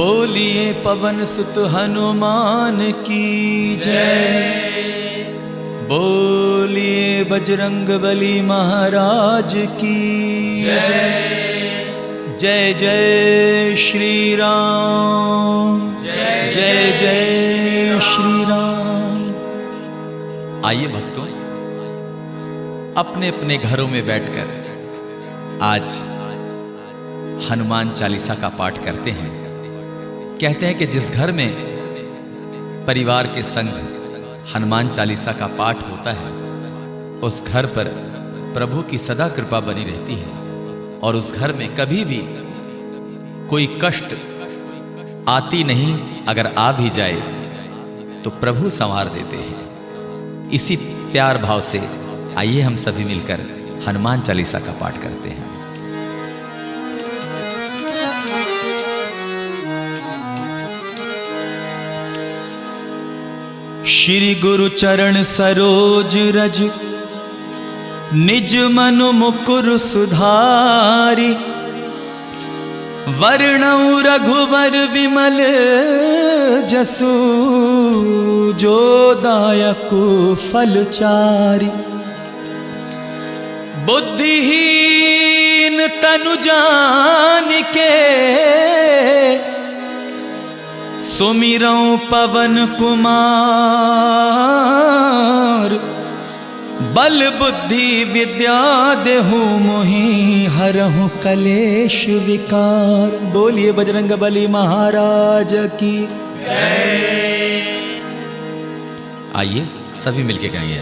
बोलिए पवन सुत हनुमान की जय। बोलिए बजरंग बली महाराज की जय। जय जय श्री राम, जय जय श्री राम। आइए भक्तों, अपने अपने घरों में बैठकर आज हनुमान चालीसा का पाठ करते हैं। कहते हैं कि जिस घर में परिवार के संग हनुमान चालीसा का पाठ होता है उस घर पर प्रभु की सदा कृपा बनी रहती है और उस घर में कभी भी कोई कष्ट आती नहीं। अगर आ भी जाए तो प्रभु संवार देते हैं। इसी प्यार भाव से आइए हम सभी मिलकर हनुमान चालीसा का पाठ करते हैं। श्री गुरु चरण सरोज रज निज मनु मुकुर सुधारी। वर्णौ रघुवर विमल जसु जो दायकु फलचारी। बुद्धिहीन तनु जानिके सुमिरौं पवन कुमार। बल बुद्धि विद्या देहु मोहि हरहु कलेश विकार। बोलिए बजरंग बली महाराज की जय। आइए सभी मिलके गाइए।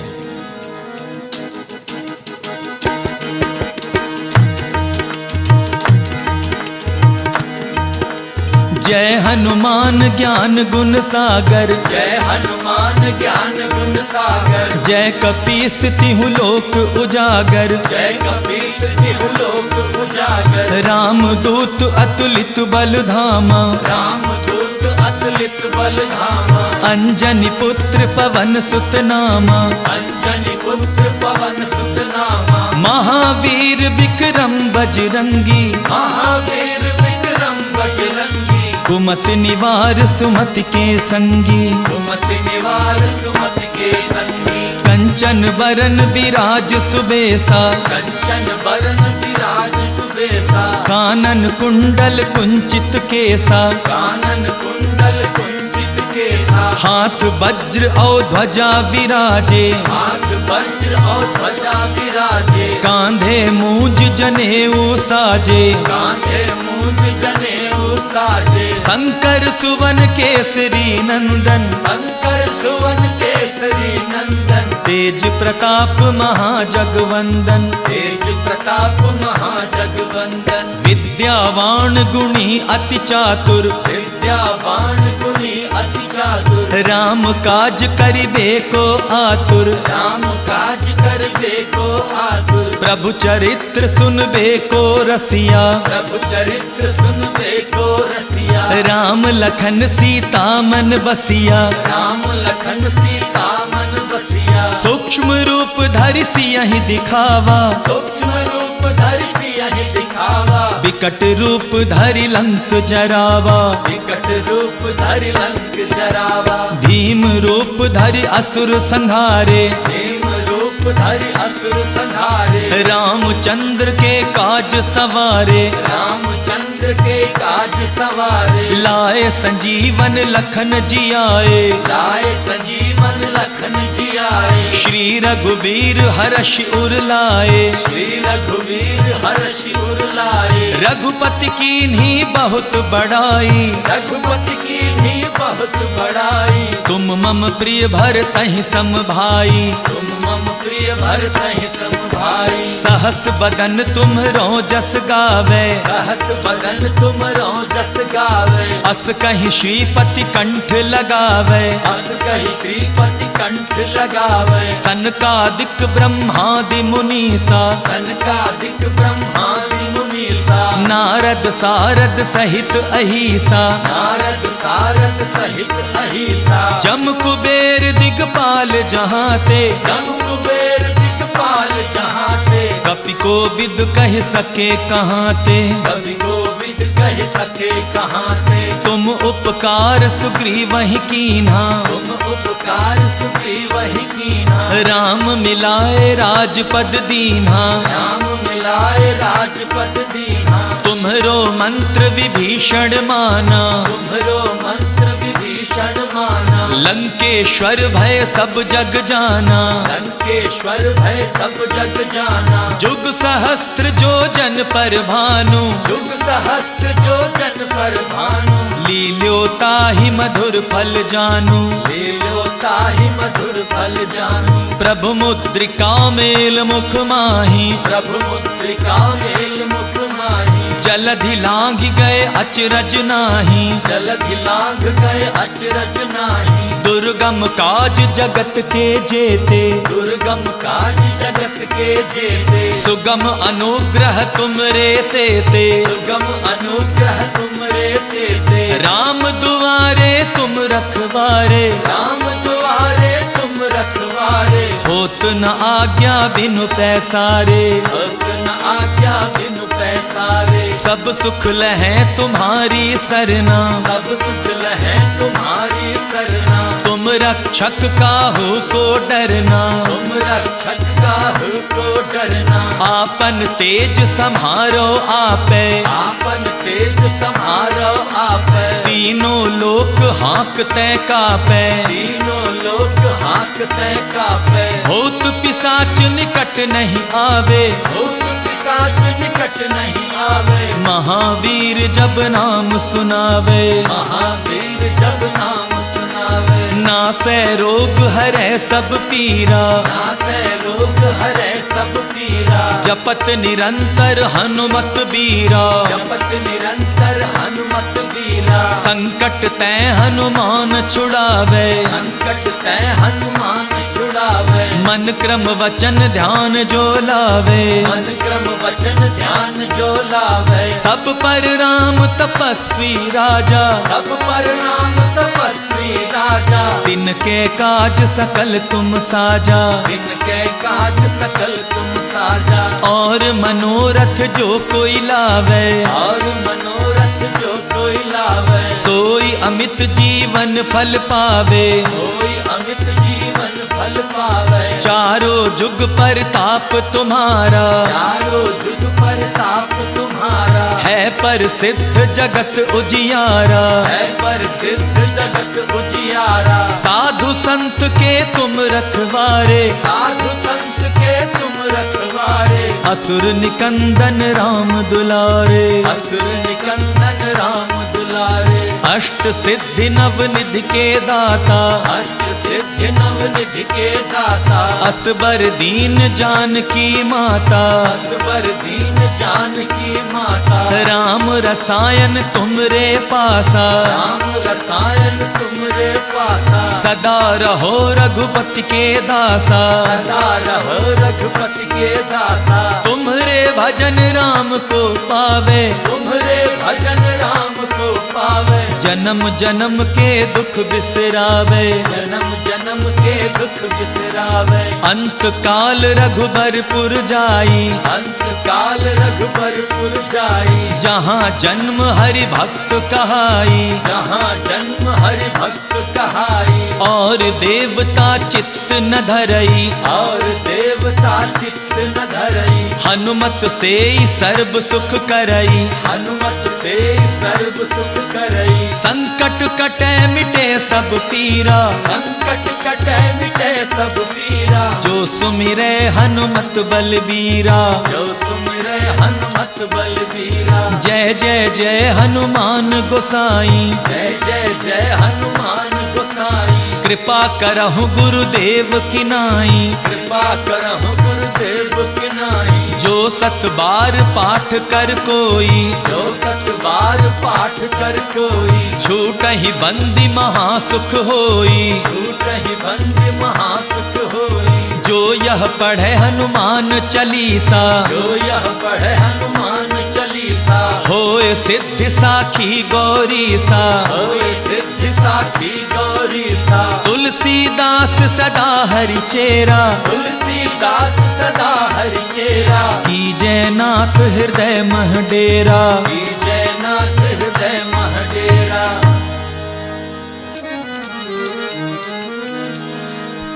जय हनुमान ज्ञान गुण सागर, जय हनुमान ज्ञान गुण सागर। जय कपीस तिहु लोक उजागर, जय कपीस तिहु लोक उजागर। राम दूत अतुलित बल धामा, राम दूत अतुलित बल धामा। अंजनी पुत्र पवन सुत नामा, अंजनी पुत्र पवन सुत नामा। महावीर विक्रम बजरंगी, महावीर विक्रम बजरंगी। कुमति निवार सुमति के संगी, कुमति निवार सुमति के संगी। कंचन बरन विराज सुबेसा, कंचन बरन विराज सुबेसा। कानन कुंडल कुंचित केसा, कानन कुंडल कुंचित केसा। हाथ वज्र और ध्वजा विराजे, हाथ वज्र और ध्वजा विराजे। कांधे मूंज जनेऊ साजे, कांधे मूंज जनेऊ साजे। शंकर सुवन केसरी नंदन, शंकर सुवन केसरी नंदन। तेज प्रताप महाजगवंदन, तेज प्रताप महाजगवंदन। विद्यावान गुणी अति चातुर, विद्यावान गुणी अति चातुर। राम काज करिबे को आतुर, राम काज करबे को आतुर। प्रभु चरित्र सुनबे को रसिया, प्रभु चरित्र सुनबे को रसिया। राम लखन सीता मन बसिया, राम लखन सीता मन बसिया। सूक्ष्म रूप धरि सियहि दिखावा, सूक्ष्म रूप धरि सियहि दिखावा। विकट रूप धरि लंक जरावा, विकट रूप धरि लंक जरावा। भीम रूप धरि असुर संहारे, भीम रूप धरि असुर संहारे। रामचंद्र के काज सवारे, रामचंद्र के काज सवारे। लाए संजीवन लखन जियाए, लाए संजीवन लखन जियाए। श्री रघुवीर हर्ष उर लाए, श्री रघुवीर हर्ष उर लाए। रघुपति कीन्ही बहुत बड़ाई, रघुपति की भी बहुत बड़ाई। तुम मम प्रिय भरतहि सम भाई, तुम मम प्रिय भरतहि सम भाई। सहस बदन तुम्हरो जस गावे, सहस बदन तुमरो जस गावे। अस कहि श्रीपति कंठ लगावे, अस कहि श्रीपति कंठ लगावे। सनकादिक ब्रह्मादि मुनीसा, सनकादिक ब्रह्मादि मुनीसा। नारद सारद सहित अहिसा, नारद सारद सहित अहिसा। जम कुबेर दिगपाल जहाते, जम कुबेर दिगपाल जहाते। कपि कोविद कह सके कहाँ ते, कवि कोविद कह सके कहाँ ते। तुम तुम उपकार सुग्रीवहि कीन्हा, तुम उपकार सुग्रीवहि कीन्हा। राम मिलाए राजपद दीन्हा, राम मिलाए राजपद दीन्हा। तुम्हरो मंत्र विभीषण माना, तुम्हरो मंत्र विभीषण माना। लंकेश्वर भय सब जग जाना, लंकेश्वर भय सब जग जाना। जुग सहस्त्र जो जन पर भानु, जुग सहस्त्र जो जन पर भानु। लील्योता ही मधुर फल जानू, लील्योता ही मधुर फल जानू। प्रभु मुद्रिका मेल मुख माही, प्रभु मुद्रिका मेल मुख माही। जलधि लांघ गए अचरज नाही, जलधि लांघ गए अचरज नाही। दुर्गम काज जगत के जेते, दुर्गम काज जगत के जेते। सुगम अनुग्रह तुम रे तेते, सुगम अनुग्रह तुम रे तेते। राम दुआरे तुम रखवारे, राम दुआरे तुम रखवारे। होत न आज्ञा बिनु पैसारे, होत न आज्ञा बिनु पैसारे। सब सुख लहै तुम्हारी सरना, सब सुख लहै तुम्हारी सरना। तुम रक्षक काहू को डरना, तुम रक्षक काहू को डरना। आपन तेज सम्हारो आपे, आपन तेज सम्हारो आपै। तीनों लोक हाँकते कापे, तीनों लोक हाँकते कापै। होत पिशाच निकट नहीं आवे, भूत पिशाच निकट नहीं आवे। महावीर जब नाम सुनावे, महावीर जब नाम सुनावे। नासै रोग हरै सब पीरा, नासै रोग हरै सब पीरा। जपत निरंतर हनुमत बीरा, जपत निरंतर हनुमत बीरा। संकट तै हनुमान छुड़ावे, संकट तै हनुमान छुड़ावे। मन क्रम वचन ध्यान जो लावे, मन क्रम वचन ध्यान जो लावे। सब पर राम तपस्वी राजा, सब पर राम तपस्वी राजा। तिनके काज सकल तुम साजा, इनके काज सकल तुम साजा। और मनोरथ जो कोई लावे, और मनोरथ जो कोई लावे। सोई अमित जीवन फल पावे, सोई अमित जीवन फल पावे। चारों जुग पर ताप तुम्हारा, चारों जुग पर ताप तुम्हारा। है पर सिद्ध जगत उजियारा, है पर सिद्ध जगत उजियारा। साधु संत के तुम रखवारे, साधु संत के तुम रखवारे। असुर निकंदन राम दुलारे, असुर निकंदन राम दुलारे। अष्ट सिद्धि नव निधि के दाता, अष्ट सिद्धि नव निधि के दाता। असबर दीन जानकी माता, असबर दीन जानकी माता। राम रसायन तुमरे पासा, राम रसायन तुमरे पासा। सदा रहो रघुपति के दासा, सदा रहो रघुपति के दासा। तुम्हरे भजन राम को पावे, तुम्हरे भजन राम को पावे। जन्म जन्म के दुख बिसरावे, जन्म जन्म के दुख बिसरावे। अंत काल रघुबरपुर जाई, अंत काल रघुबरपुर जाई। जहाँ जन्म हरि भक्त कहाई, जहाँ जन्म हरि भक्त कहाई। और देवता चित्त न धरई, और देवता चित्त न धरई। हनुमत से सर्व सुख करई, हनुमत से सर्व सुख करई। संकट कटे मिटे सब पीरा, संकट कटे मिटे सब पीरा। जो सुमिरे हनुमत बलबीरा, जो सुमिरे हनुमत बलबीरा। जय जय जय हनुमान गोसाई, जय जय जय हनुमान गोसाई। कृपा करहु गुरुदेव की नाई, कृपा करहु गुरुदेव की नाई। जो सत बार पाठ कर कोई, जो सत बार पाठ कर कोई। छूट ही बंदी महासुख होई, छूट ही बंदी महासुख होई। जो यह पढ़े हनुमान चालीसा, जो यह पढ़े हनुमान चालीसा। होए सिद्धि साखी गौरीसा, होए सिद्धि साखी गौरीसा। तुलसीदास सदा हरि चेरा, तुलसीदास सदा हरि चेरा। कीजै नाथ हृदय मह डेरा, की जय नाथ हृदय महडेरा।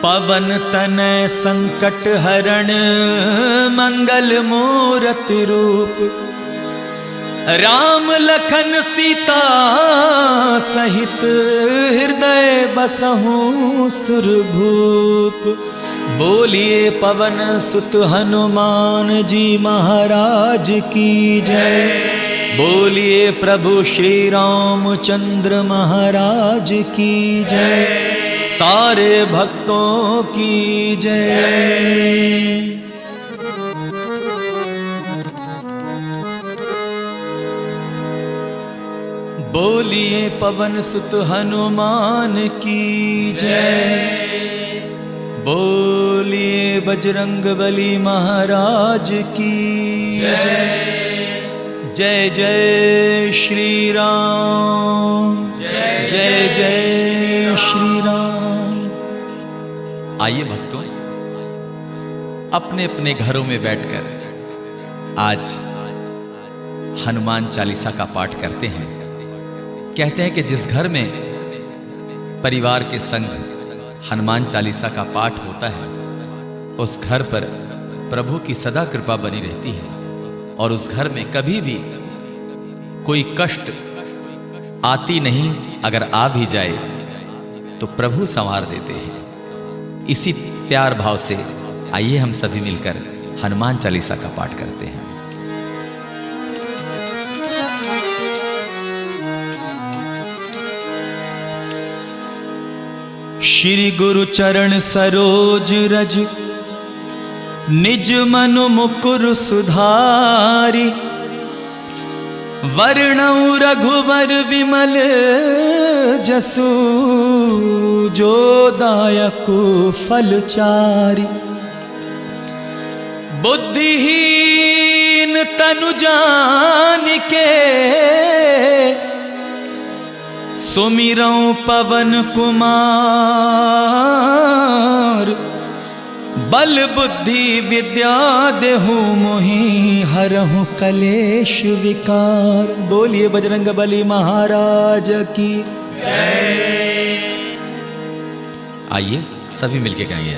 पवन तनय संकट हरण मंगल मूरति रूप, राम लखन सीता सहित हृदय बसहु सुरभूप। बोलिए पवन सुत हनुमान जी महाराज की जय। बोलिए प्रभु श्री रामचंद्र महाराज की जय। सारे भक्तों की जय। बोलिए पवन सुत हनुमान की जय। बोलिए बजरंग बली महाराज की जय। जय जय श्री राम, जय जय श्री राम। आइए भक्तों, अपने अपने घरों में बैठकर आज हनुमान चालीसा का पाठ करते हैं। कहते हैं कि जिस घर में परिवार के संग हनुमान चालीसा का पाठ होता है, उस घर पर प्रभु की सदा कृपा बनी रहती है और उस घर में कभी भी कोई कष्ट आती नहीं। अगर आ भी जाए तो प्रभु संवार देते हैं। इसी प्यार भाव से आइए हम सभी मिलकर हनुमान चालीसा का पाठ करते हैं। श्री गुरु चरण सरोज रज, निज मनु मुकुर सुधारी। वर्णौ रघुवर विमल जसु, जो दायकु फल चारि। बुद्धिहीन तनु जानिके, सुमिरौं पवन कुमार। बल बुद्धि विद्या देहु मोहि, हरहु कलेश विकार। बोलिए बजरंग बली महाराज की जय। आइए सभी मिलके गाइए।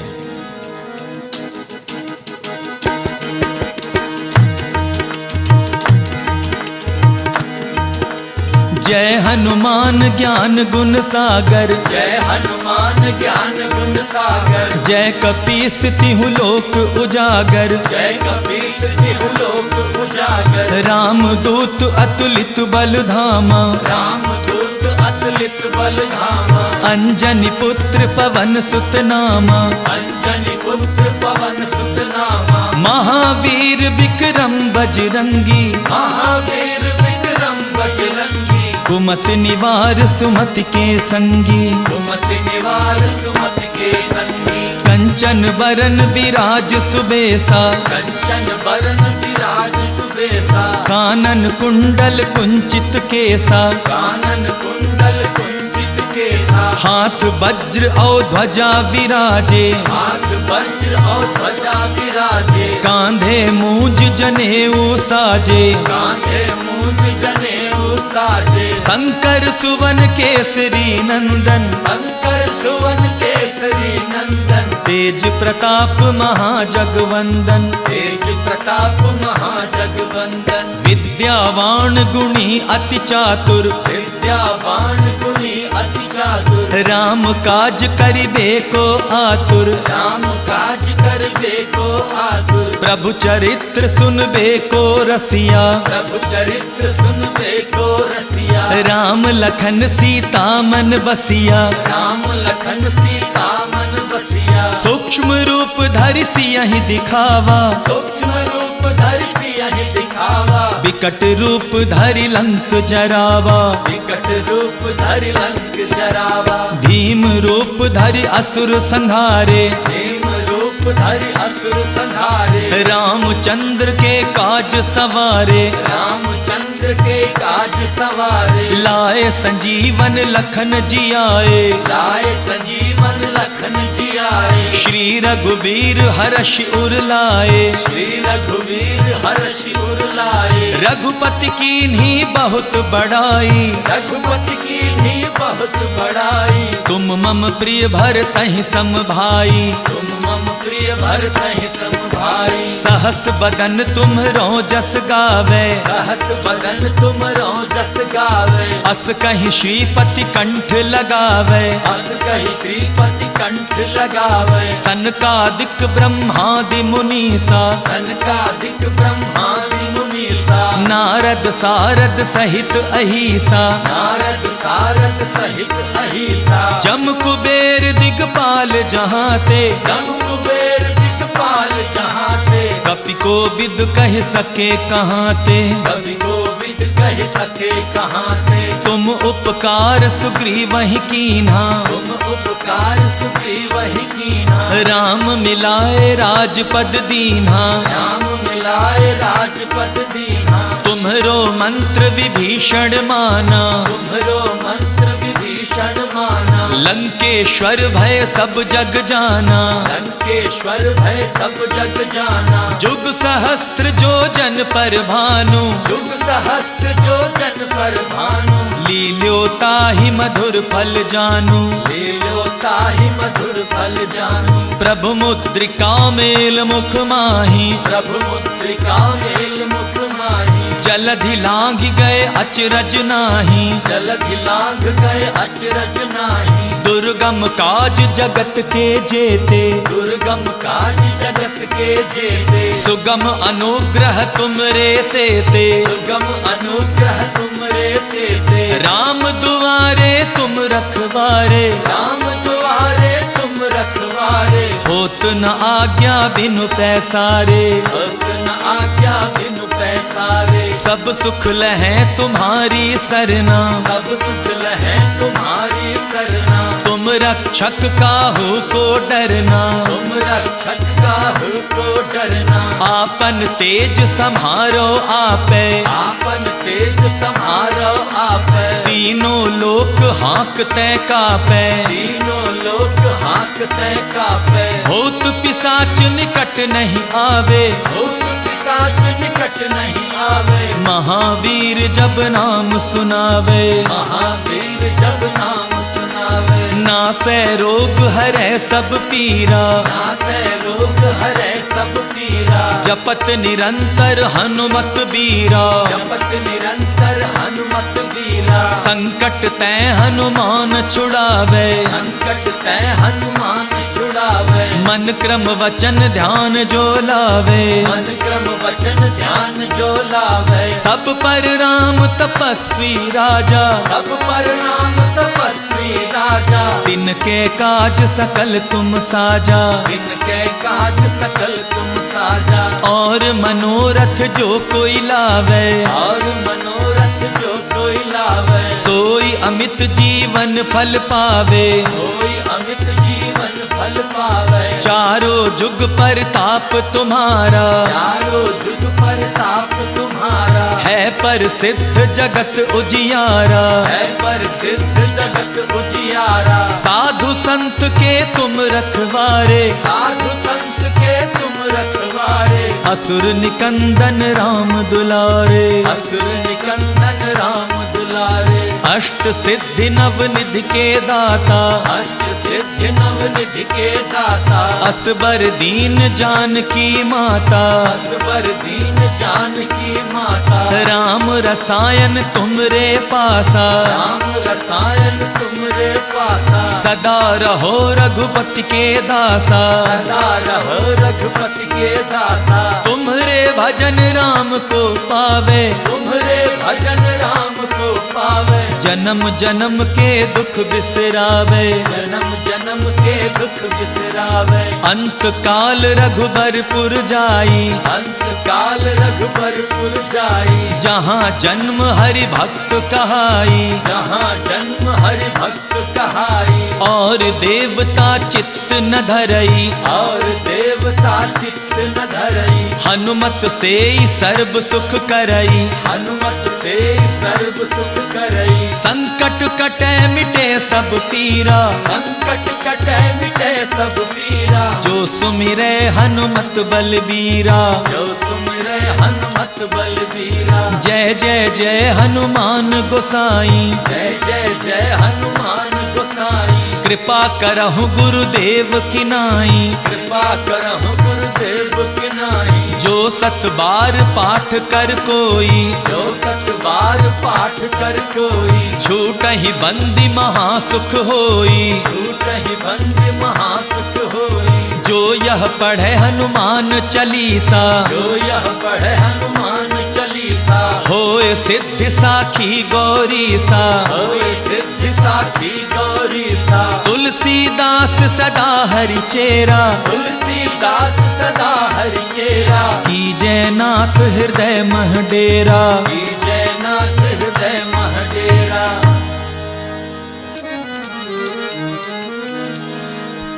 जय हनुमान ज्ञान गुण सागर, जय हनुमान ज्ञान गुण सागर। जय कपीस तिहु लोक उजागर, जय कपीस तिहु लोक उजागर। राम दूत अतुलित बल धामा, राम दूत अतुलित बल धामा। अंजनी पुत्र पवन सुत नामा, अंजनी पुत्र पवन सुत नामा। महावीर विक्रम बजरंगी, महावीर विक्रम बजरंगी। कुमति निवार सुमति के संगी, कुमति निवार सुमति के संगी। कंचन बरन विराज सुबेसा, कंचन बरन विराज सुबेसा। कानन कुंडल कुंचित केसा, कानन कुंडल कुंचित केसा। हाथ वज्र और ध्वजा विराजे, हाथ वज्र और ध्वजा विराजे। कांधे मूंज जनेऊ साजे, कांधे मूंज जनेऊ साजे। शंकर सुवन केसरी नंदन, शंकर सुवन केसरी नंदन। तेज प्रताप महाजगवंदन, तेज प्रताप महाजगवंदन। विद्यावान गुणी अति चातुर, विद्यावान गुणी अति चातुर। राम काज करिबे को आतुर, राम काज करबे को आतुर। प्रभु चरित्र सुनबे को रसिया, प्रभु चरित्र सुनबे को रसिया। राम लखन सीता मन बसिया, राम लखन सीता मन बसिया। सूक्ष्म रूप धरि सियहि दिखावा, सूक्ष्म रूप धरि सियहि दिखावा। विकट रूप धरि लंक जरावा, विकट रूप धरि लंक जरावा। भीम रूप धरि असुर संहारे, भीम रूप धरि असुर संहारे। रामचंद्र के काज सवारे, रामचंद्र के काज सवारे। लाए संजीवन लखन जियाए, लाए संजीवन लखन जियाए। श्री श्री रघुवीर हर्ष उर लाए, श्री रघुवीर हर्ष उर लाए। रघुपति कीन्ही बहुत बड़ाई, रघुपति कीन्ही बहुत बड़ाई। तुम मम प्रिय भरतहि सम भाई, तुम मम प्रिय भरतहि सम भाई। सहस बदन तुम्हरो जस गावे, सहस बदन तुमरो जस गावे। अस कहीं श्रीपति कंठ लगावे, अस कहि श्रीपति कंठ लगावे। सनकादिक ब्रह्मादि मुनीसा, सनकादिक ब्रह्मादि मुनीसा। नारद सारद सहित अहिसा, नारद सारद सहित अहिसा। जम कुबेर दिगपाल जहाते, जम कुबेर दिगपाल जहाते। कपि कोविद कह सके कहाते, कवि कोविद कह सके कहाते। तुम उपकार सुग्रीवहि कीन्हा, तुम उपकार सुग्रीवहि कीन्हा। राम मिलाए राजपद दीन्हा, राम मिलाए राजपद दीन्हा। तुम्हरो मंत्र विभीषण माना, तुम्हरो मंत्र विभीषण माना। लंकेश्वर भय सब जग जाना, लंकेश्वर भय सब जग जाना। जुग सहस्त्र जो जन पर भानु, जुग सहस्त्र जो जन पर भानु। लील्यो ताहि मधुर फल जानू, लील्यो ताहि मधुर फल जानू। प्रभु मुद्रिका मेल मुख माही, प्रभु मुद्रिका मेल मुख माही। जलधि लांघ गए अचरज नाही, जलधि लांघ गए अचरज नाही। दुर्गम काज जगत के जेते, दुर्गम काज जगत के जेते। सुगम अनुग्रह तुमरे तेते, सुगम अनुग्रह तुमरे तेते। राम दुआरे तुम रखवारे, राम दुआरे तुम रखवारे। होत न आज्ञा बिनु पैसारे, होत न आज्ञा बिनु पैसारे। सब सुख लहै तुम्हारी सरना, सब सुख लहै तुम्हारी सरना। तुम रक्षक काहू को डरना, तुम रक्षक काहू को डरना। आपन तेज सम्हारो आपे, आपन तेज सम्हारो आपै। तीनों लोक हाँकते कापे, तीनों लोक हाँकते कापै। भूत पिशाच निकट नहीं आवे, भूत पिशाच निकट नहीं आवे। महावीर जब नाम सुनावे, महावीर जब नाम सुनावे। नासै रोग हरै सब पीरा, नासै रोग हरै सब पीरा। जपत निरंतर हनुमत बीरा, जपत निरंतर हनुमत बीरा। संकट तै हनुमान छुड़ावे, संकट तै हनुमान छुड़ावे। मन क्रम वचन ध्यान जो लावे, मन क्रम वचन ध्यान जो लावे। सब पर राम तपस्वी राजा, सब पर नाम तपस्वी राजा। तिनके काज सकल तुम साजा, इनके काज सकल तुम साजा। और मनोरथ जो कोई लावे, और मनोरथ जो कोई लावे। सोई अमित जीवन फल पावे, सोई अमित जीवन फल पावे। चारों जुग पर ताप तुम्हारा, चारों जुग पर ताप तुम्हारा। है पर सिद्ध जगत उजियारा, है पर सिद्ध जगत उजियारा। साधु संत के तुम रखवारे, साधु संत के तुम रखवारे। असुर निकंदन राम दुलारे, असुर निकंदन राम दुलारे। अष्ट सिद्धि नव निधि के दाता, अष्ट सिद्धि नव निधि के दाता। असबर दीन जानकी माता, असबर दीन जानकी माता। राम रसायन तुमरे पासा, राम रसायन तुमरे पासा। सदा रहो रघुपति के दासा, सदा रहो रघुपति के दासा। तुम्हरे भजन राम को पावे, तुम्हरे भजन राम को पावे। जन्म जन्म के दुख बिसरावे, जन्म जन्म के दुख बिसरावे। अंत काल रघुबरपुर जाई, अंत काल रघुबरपुर जाई। जहाँ जन्म हरि भक्त कहाई, जहाँ जन्म हरि भक्त कहाई। और देवता चित्त न धरई, और देव देवता चित्त न धरई। हनुमत से सर्व सुख करई। हनुमत से सर्व सुख करई। संकट कटे मिटे सब पीरा। संकट कटे मिटे सब पीरा। जो सुमिरे हनुमत बलबीरा। जो सुमिरे हनुमत बलबीरा। जय जय जय हनुमान गोसाई। जय जय जय हनुमान गोसाई। कृपा करहु गुरुदेव की नाई। कृपा करहु गुरुदेव की नाई। जो सत बार पाठ कर कोई। जो सत बार पाठ कर कोई। छूटहि बंदी महासुख होई। छूटहि बंदी महासुख होई। जो यह पढ़े हनुमान चालीसा। जो यह पढ़े हनुमान चालीसा। होए सिद्धि साखी गौरी सा। होए सिद्धि साखी गौरी सा। तुलसीदास सदा हरि चेरा। तुलसीदास सदा हरि चेरा। की जयनाथ हृदय मह डेरा। की जयनाथ हृदय मह डेरा।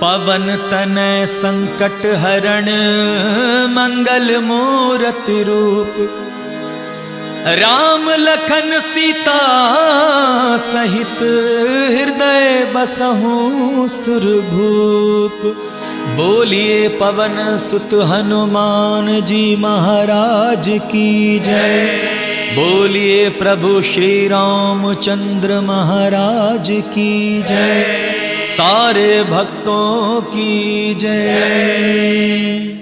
पवन तनय संकट हरण मंगल मूरति रूप। राम लखन सीता सहित हृदय बसहु सुरभूप। बोलिए पवन सुत हनुमान जी महाराज की जय। बोलिए प्रभु श्री रामचंद्र महाराज की जय। सारे भक्तों की जय।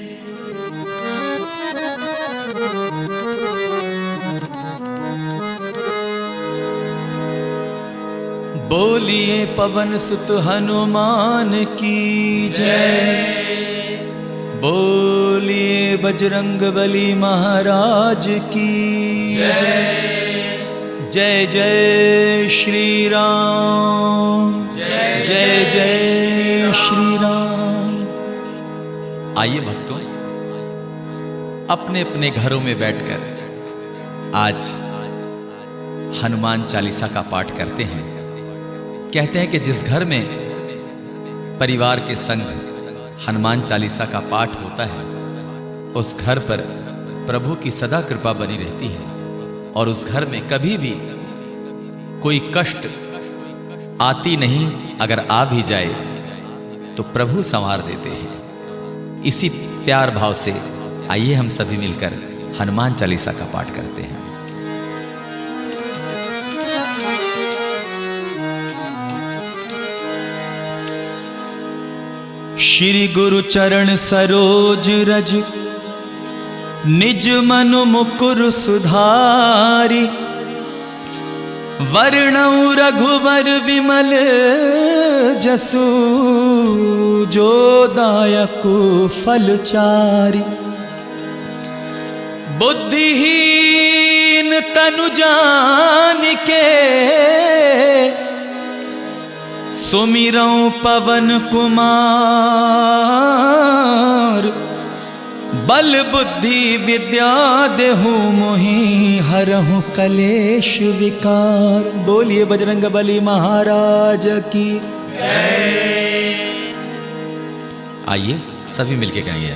बोलिए पवन सुत हनुमान की जय। बोलिए बजरंग बली महाराज की जय। जय जय श्री राम। जय जय श्री राम। आइए भक्तों, अपने अपने घरों में बैठकर आज हनुमान चालीसा का पाठ करते हैं। कहते हैं कि जिस घर में परिवार के संग हनुमान चालीसा का पाठ होता है, उस घर पर प्रभु की सदा कृपा बनी रहती है और उस घर में कभी भी कोई कष्ट आती नहीं। अगर आ भी जाए तो प्रभु संवार देते हैं। इसी प्यार भाव से आइए हम सभी मिलकर हनुमान चालीसा का पाठ करते हैं। श्री गुरु चरण सरोज रज निज मनु मुकुर सुधारी। वर्णौ रघुवर विमल जसु जो दायकु फलचारी। बुद्धिहीन तनु जानिके सुमिरौं पवन कुमार। बल बुद्धि विद्या देहु मोहि हरहु कलेश विकार। बोलिए बजरंग बली महाराज की जय। आइए सभी मिलके गाइए।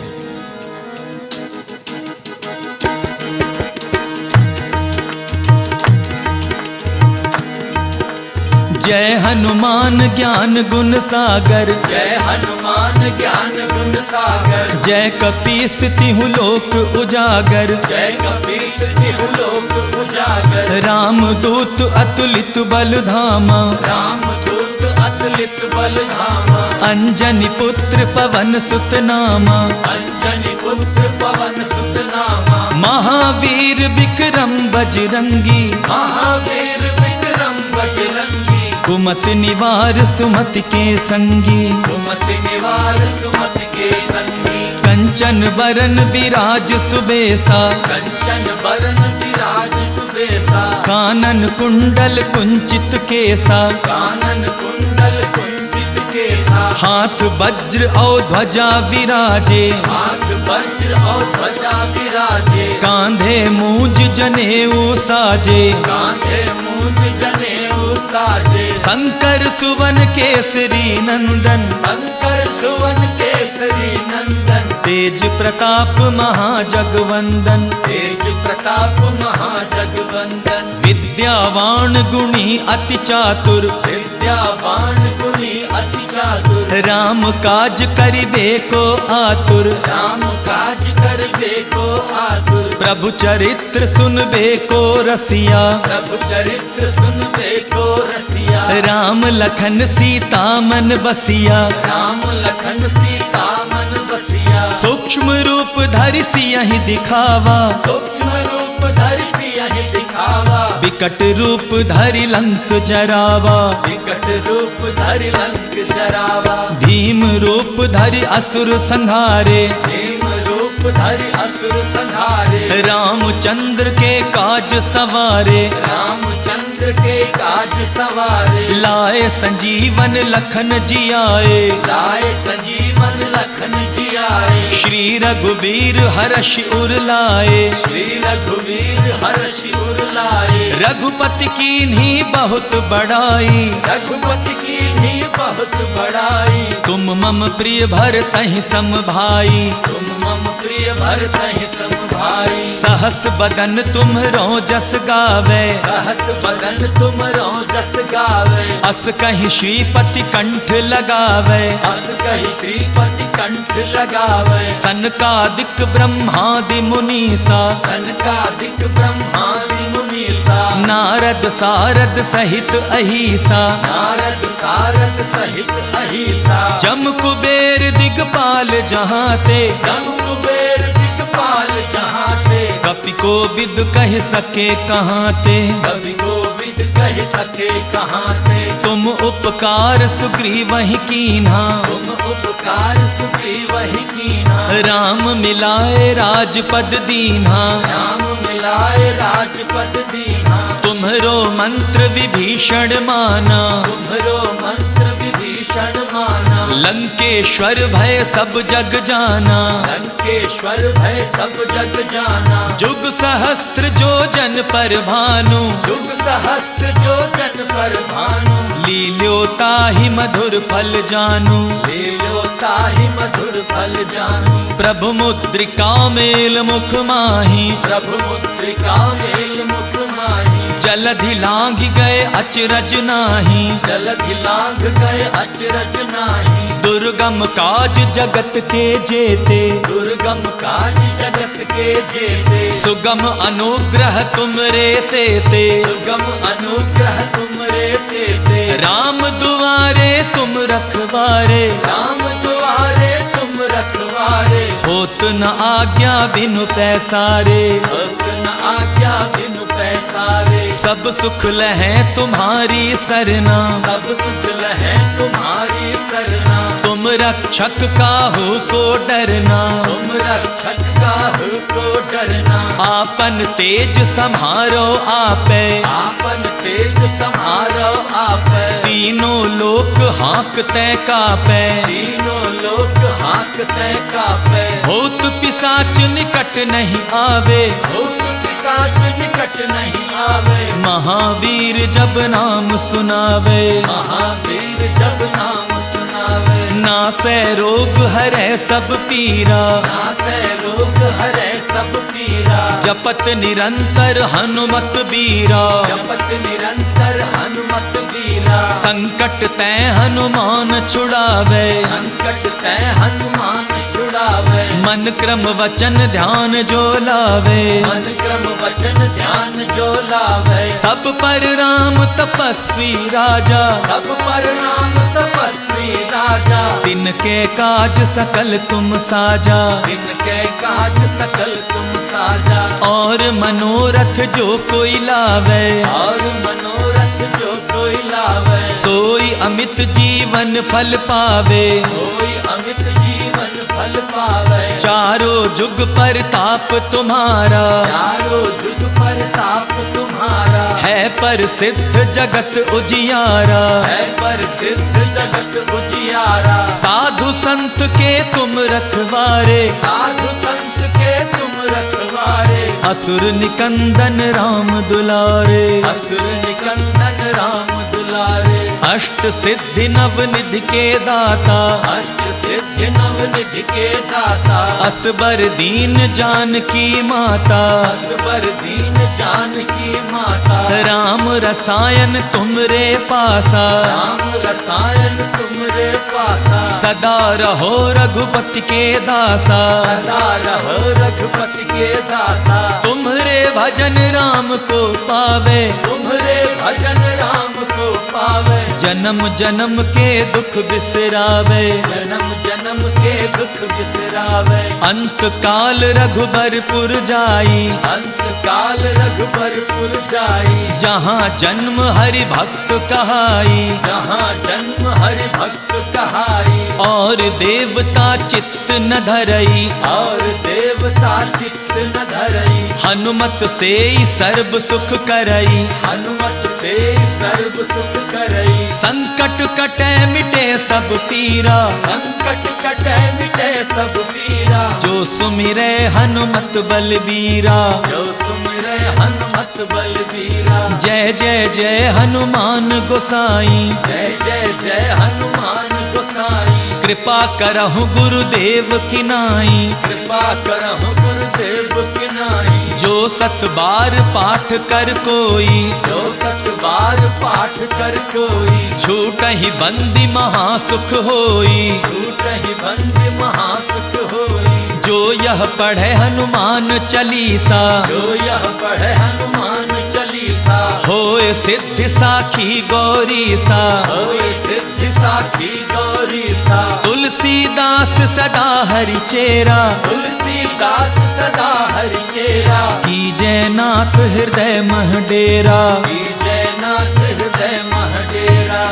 जय हनुमान ज्ञान गुण सागर। जय हनुमान ज्ञान गुण सागर। जय कपीस तिहु लोक उजागर। जय कपीस तिहु लोक उजागर। राम दूत अतुलित बल धामा। राम दूत अतुलित बल धामा। अंजनी पुत्र पवन सुत नामा। अंजनी पुत्र पवन सुत नामा। महावीर विक्रम बजरंगी। महावीर विक्रम बजरंगी। कुमति निवार सुमति के संगी। कुमति निवार सुमति के संगी। कंचन बरन विराज सुबेसा। कंचन बरन विराज सुबेसा। कानन कुंडल कुंचित केसा। कानन कुंडल कुंचित केसा। हाथ वज्र और ध्वजा विराजे। हाथ वज्र और ध्वजा विराजे। कांधे मूंज जनेऊ साजे। कांधे मूंज जनेऊ साजे। शंकर सुवन केसरी नंदन। शंकर सुवन केसरी नंदन। तेज प्रताप महाजगवंदन, तेज प्रताप महाजगवंदन, विद्यावान गुणी अति चातुर, विद्यावान गुणी अति चातुर, राम काज करिबे को आतुर, राम काज करबे को आतुर, प्रभु चरित्र सुनबे को रसिया, प्रभु चरित्र सुनबे को रसिया, राम लखन सीता मन बसिया, राम लखन सीता मन बसिया, सूक्ष्म रूप धरि सियहि दिखावा, सूक्ष्म रूप धरि सियहि दिखावा, विकट रूप धरि लंक जरावा, विकट रूप धरि लंक जरावा, भीम रूप धरि असुर संहारे, भीम रूप धरि असुर संहारे, रामचंद्र के काज सवारे, रामचंद्र के काज सवारे, लाए संजीवन लखन जियाए, लाए संजीवन लखन जियाए, श्री रघुवीर हर्ष उर लाए, श्री रघुवीर हर्ष उर लाए, रघुपति कीन्ही बहुत बड़ाई, रघुपति की भी बहुत बड़ाई, तुम मम प्रिय भरतहि सम भाई, तुम मम प्रिय भरतहि सम भाई, सहस बदन तुम्हरो जस गावे, सहस बदन तुमरो जस गावे, अस कहीं श्रीपति कंठ लगावे, अस कहि श्रीपति कंठ लगावे, सनकादिक ब्रह्मादि मुनीसा, सनकादिक ब्रह्मादि मुनीसा, नारद सारद सहित अहिसा, नारद सारद सहित अहिसा, जम कुबेर दिगपाल जहाते, जम कुबेर दिगपाल जहाते, कपि को विद कह सके कहाते, कवि गोविंद कह सके कहाँ थे, तुम उपकार सुग्रीवहि कीन्हा, तुम उपकार सुग्रीव ही कीना, राम मिलाए राजपद दीन्हा, राम मिलाए राजपद दीना, तुम्हरो मंत्र विभीषण माना, तुम्हरो मंत्र विभीषण माना, लंकेश्वर भय सब जग जाना, लंकेश्वर भय सब जग जाना, जुग सहस्त्र जो जन पर भानु, युग सहस्त्र जो जन पर भानु, लील्योता ही मधुर फल जानू, लीलो ताहि मधुर फल जानू, प्रभु मुद्रिका मेल मुख माही, प्रभु मुद्रिका मेल मुख माही, जलधि लांघ गए अचरज नाही, जलधि लांघ गए अचरज नाही, दुर्गम काज जगत के जेते, दुर्गम काज जगत के जेते, सुगम अनुग्रह तुम रे तेते, सुगम अनुग्रह तुम रे तेते, राम दुआरे तुम रखवारे, राम दुआरे तुम रखवारे, होत न आज्ञा बिनु पैसारे, भक्त न आज्ञा बिनु पैसारे, सब सुख लहै तुम्हारी सरना, सब सुख लहै तुम्हारी सरना, तुम रक्षक काहू को डरना, तुम रक्षक काहू को डरना, आपन तेज सम्हारो आपे, आपन तेज सम्हारो आपै, तीनों लोक हाँकते कापे, तीनों लोक हाँकते कापै, भूत पिशाच निकट नहीं आवे, भूत पिशाच निकट नहीं आवे, महावीर जब नाम सुनावे, महावीर जब नाम सुनावे, नासै रोग हरै सब पीरा, नासै रोग हरै सब पीरा, जपत निरंतर हनुमत बीरा, जपत निरंतर हनुमत बीरा, संकट तै हनुमान छुड़ावे, संकट तै हनुमान छुड़ावे, मन क्रम वचन ध्यान जो लावे, मन क्रम वचन ध्यान जो लावे, सब पर राम तपस्वी राजा, सब पर राम तपस्वी राजा, तिनके काज सकल तुम साजा, इनके काज सकल तुम साजा, और मनोरथ जो कोई लावे, और मनोरथ जो कोई लावे, सोई अमित जीवन फल पावे, सोई अमित जीवन फल पावे, चारों जुग पर ताप तुम्हारा, चारों जुग पर ताप तुम्हारा, है पर सिद्ध जगत उजियारा, है पर सिद्ध जगत उजियारा, साधु संत के तुम रखवारे, साधु संत के तुम रखवारे, असुर निकंदन राम दुलारे, असुर निकंदन राम दुलारे, अष्ट सिद्धि नव निधि के दाता, अष्ट सिद्धि नव निधि के दाता, असबर दीन जानकी माता, असबर दीन जानकी माता, राम रसायन तुमरे पासा, राम रसायन तुमरे पासा, सदा रहो रघुपति के दासा, सदा रहो रघुपति के दासा, तुम्हारे भजन राम को पावे, तुम्हारे भजन राम को पावे, जन्म जन्म के दुख बिसरावे, जन्म जन्म के दुख बिसरावे, अंत काल रघुबरपुर जाई, अंत काल रघुबरपुर जाई, जहाँ जन्म हरि भक्त कहाई, जहाँ जन्म हरि भक्त कहाई, और देवता चित्त न धरई, और देवता चित्त न धरई, हनुमत से सर्व सुख करई, हनुमत से सर्व सुख करई, संकट कटे मिटे सब पीरा, संकट कटे मिटे सब पीरा, जो सुमिरे हनुमत बलबीरा, जो सुमिरे हनुमत बलबीरा, जय जय जय हनुमान गोसाई, जय जय जय हनुमान गोसाई, कृपा करहु गुरुदेव की नाई, कृपा करहु गुरुदेव की नाई, जो सत बार पाठ कर कोई, जो सत बार पाठ कर कोई, छूट ही बंदी महासुख होई, छूट ही बंदी महासुख होई, जो यह पढ़े हनुमान चालीसा, जो यह पढ़े हनुमान चालीसा, होए सिद्धि साखी गौरी सा, होए सिद्धि साखी गौरी सा, तुलसीदास सदा हरि चेरा, तुलसीदास सदा हरि चेरा, की जयनाथ हृदय मह डेरा, की जयनाथ हृदय मह डेरा,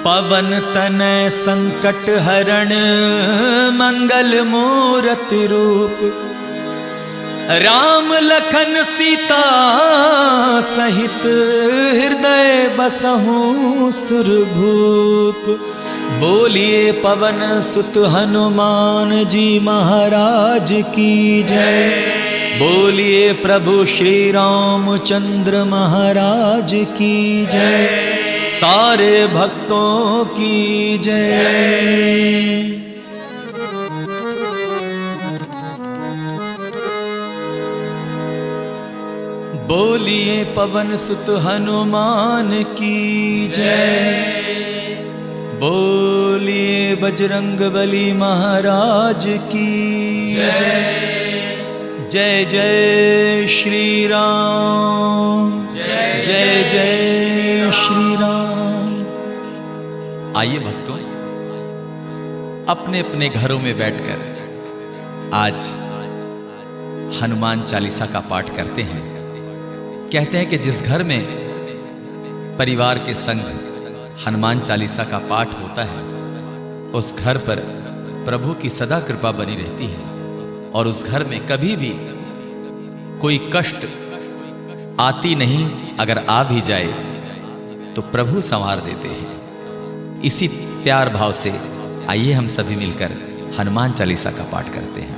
पवन तनय संकट हरण मंगल मूरति रूप, राम लखन सीता सहित हृदय बसहु सुरभूप। बोलिए पवन सुत हनुमान जी महाराज की जय, बोलिए प्रभु श्री रामचंद्र महाराज की जय, सारे भक्तों की जय। बोलिए पवन सुत हनुमान की जय, बोलिए बजरंग बली महाराज की जय। जय जय श्री राम, जय जय श्री राम। आइए भक्तों, अपने अपने घरों में बैठकर आज हनुमान चालीसा का पाठ करते हैं। कहते हैं कि जिस घर में परिवार के संग हनुमान चालीसा का पाठ होता है, उस घर पर प्रभु की सदा कृपा बनी रहती है, और उस घर में कभी भी कोई कष्ट आती नहीं। अगर आ भी जाए तो प्रभु संवार देते हैं। इसी प्यार भाव से आइए हम सभी मिलकर हनुमान चालीसा का पाठ करते हैं।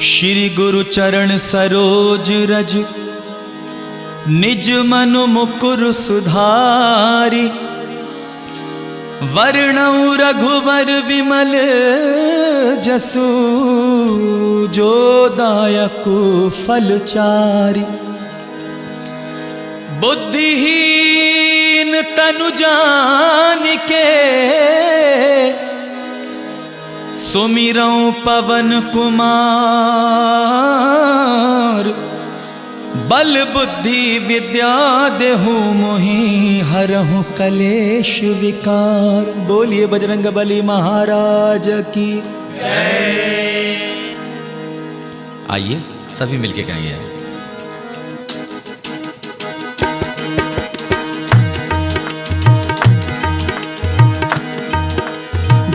श्री गुरु चरण सरोज रज, निज मनु मुकुर सुधारी, वर्णौ रघुवर विमल जसु, जो दायकु फल चारि। बुद्धिहीन तनु जानिके, सुमिरौं पवन कुमार। बल बुद्धि विद्या देहु मोहि, हरहु कलेश विकार। बोलिए बजरंग बली महाराज की जय। आइए सभी मिलके गाइए।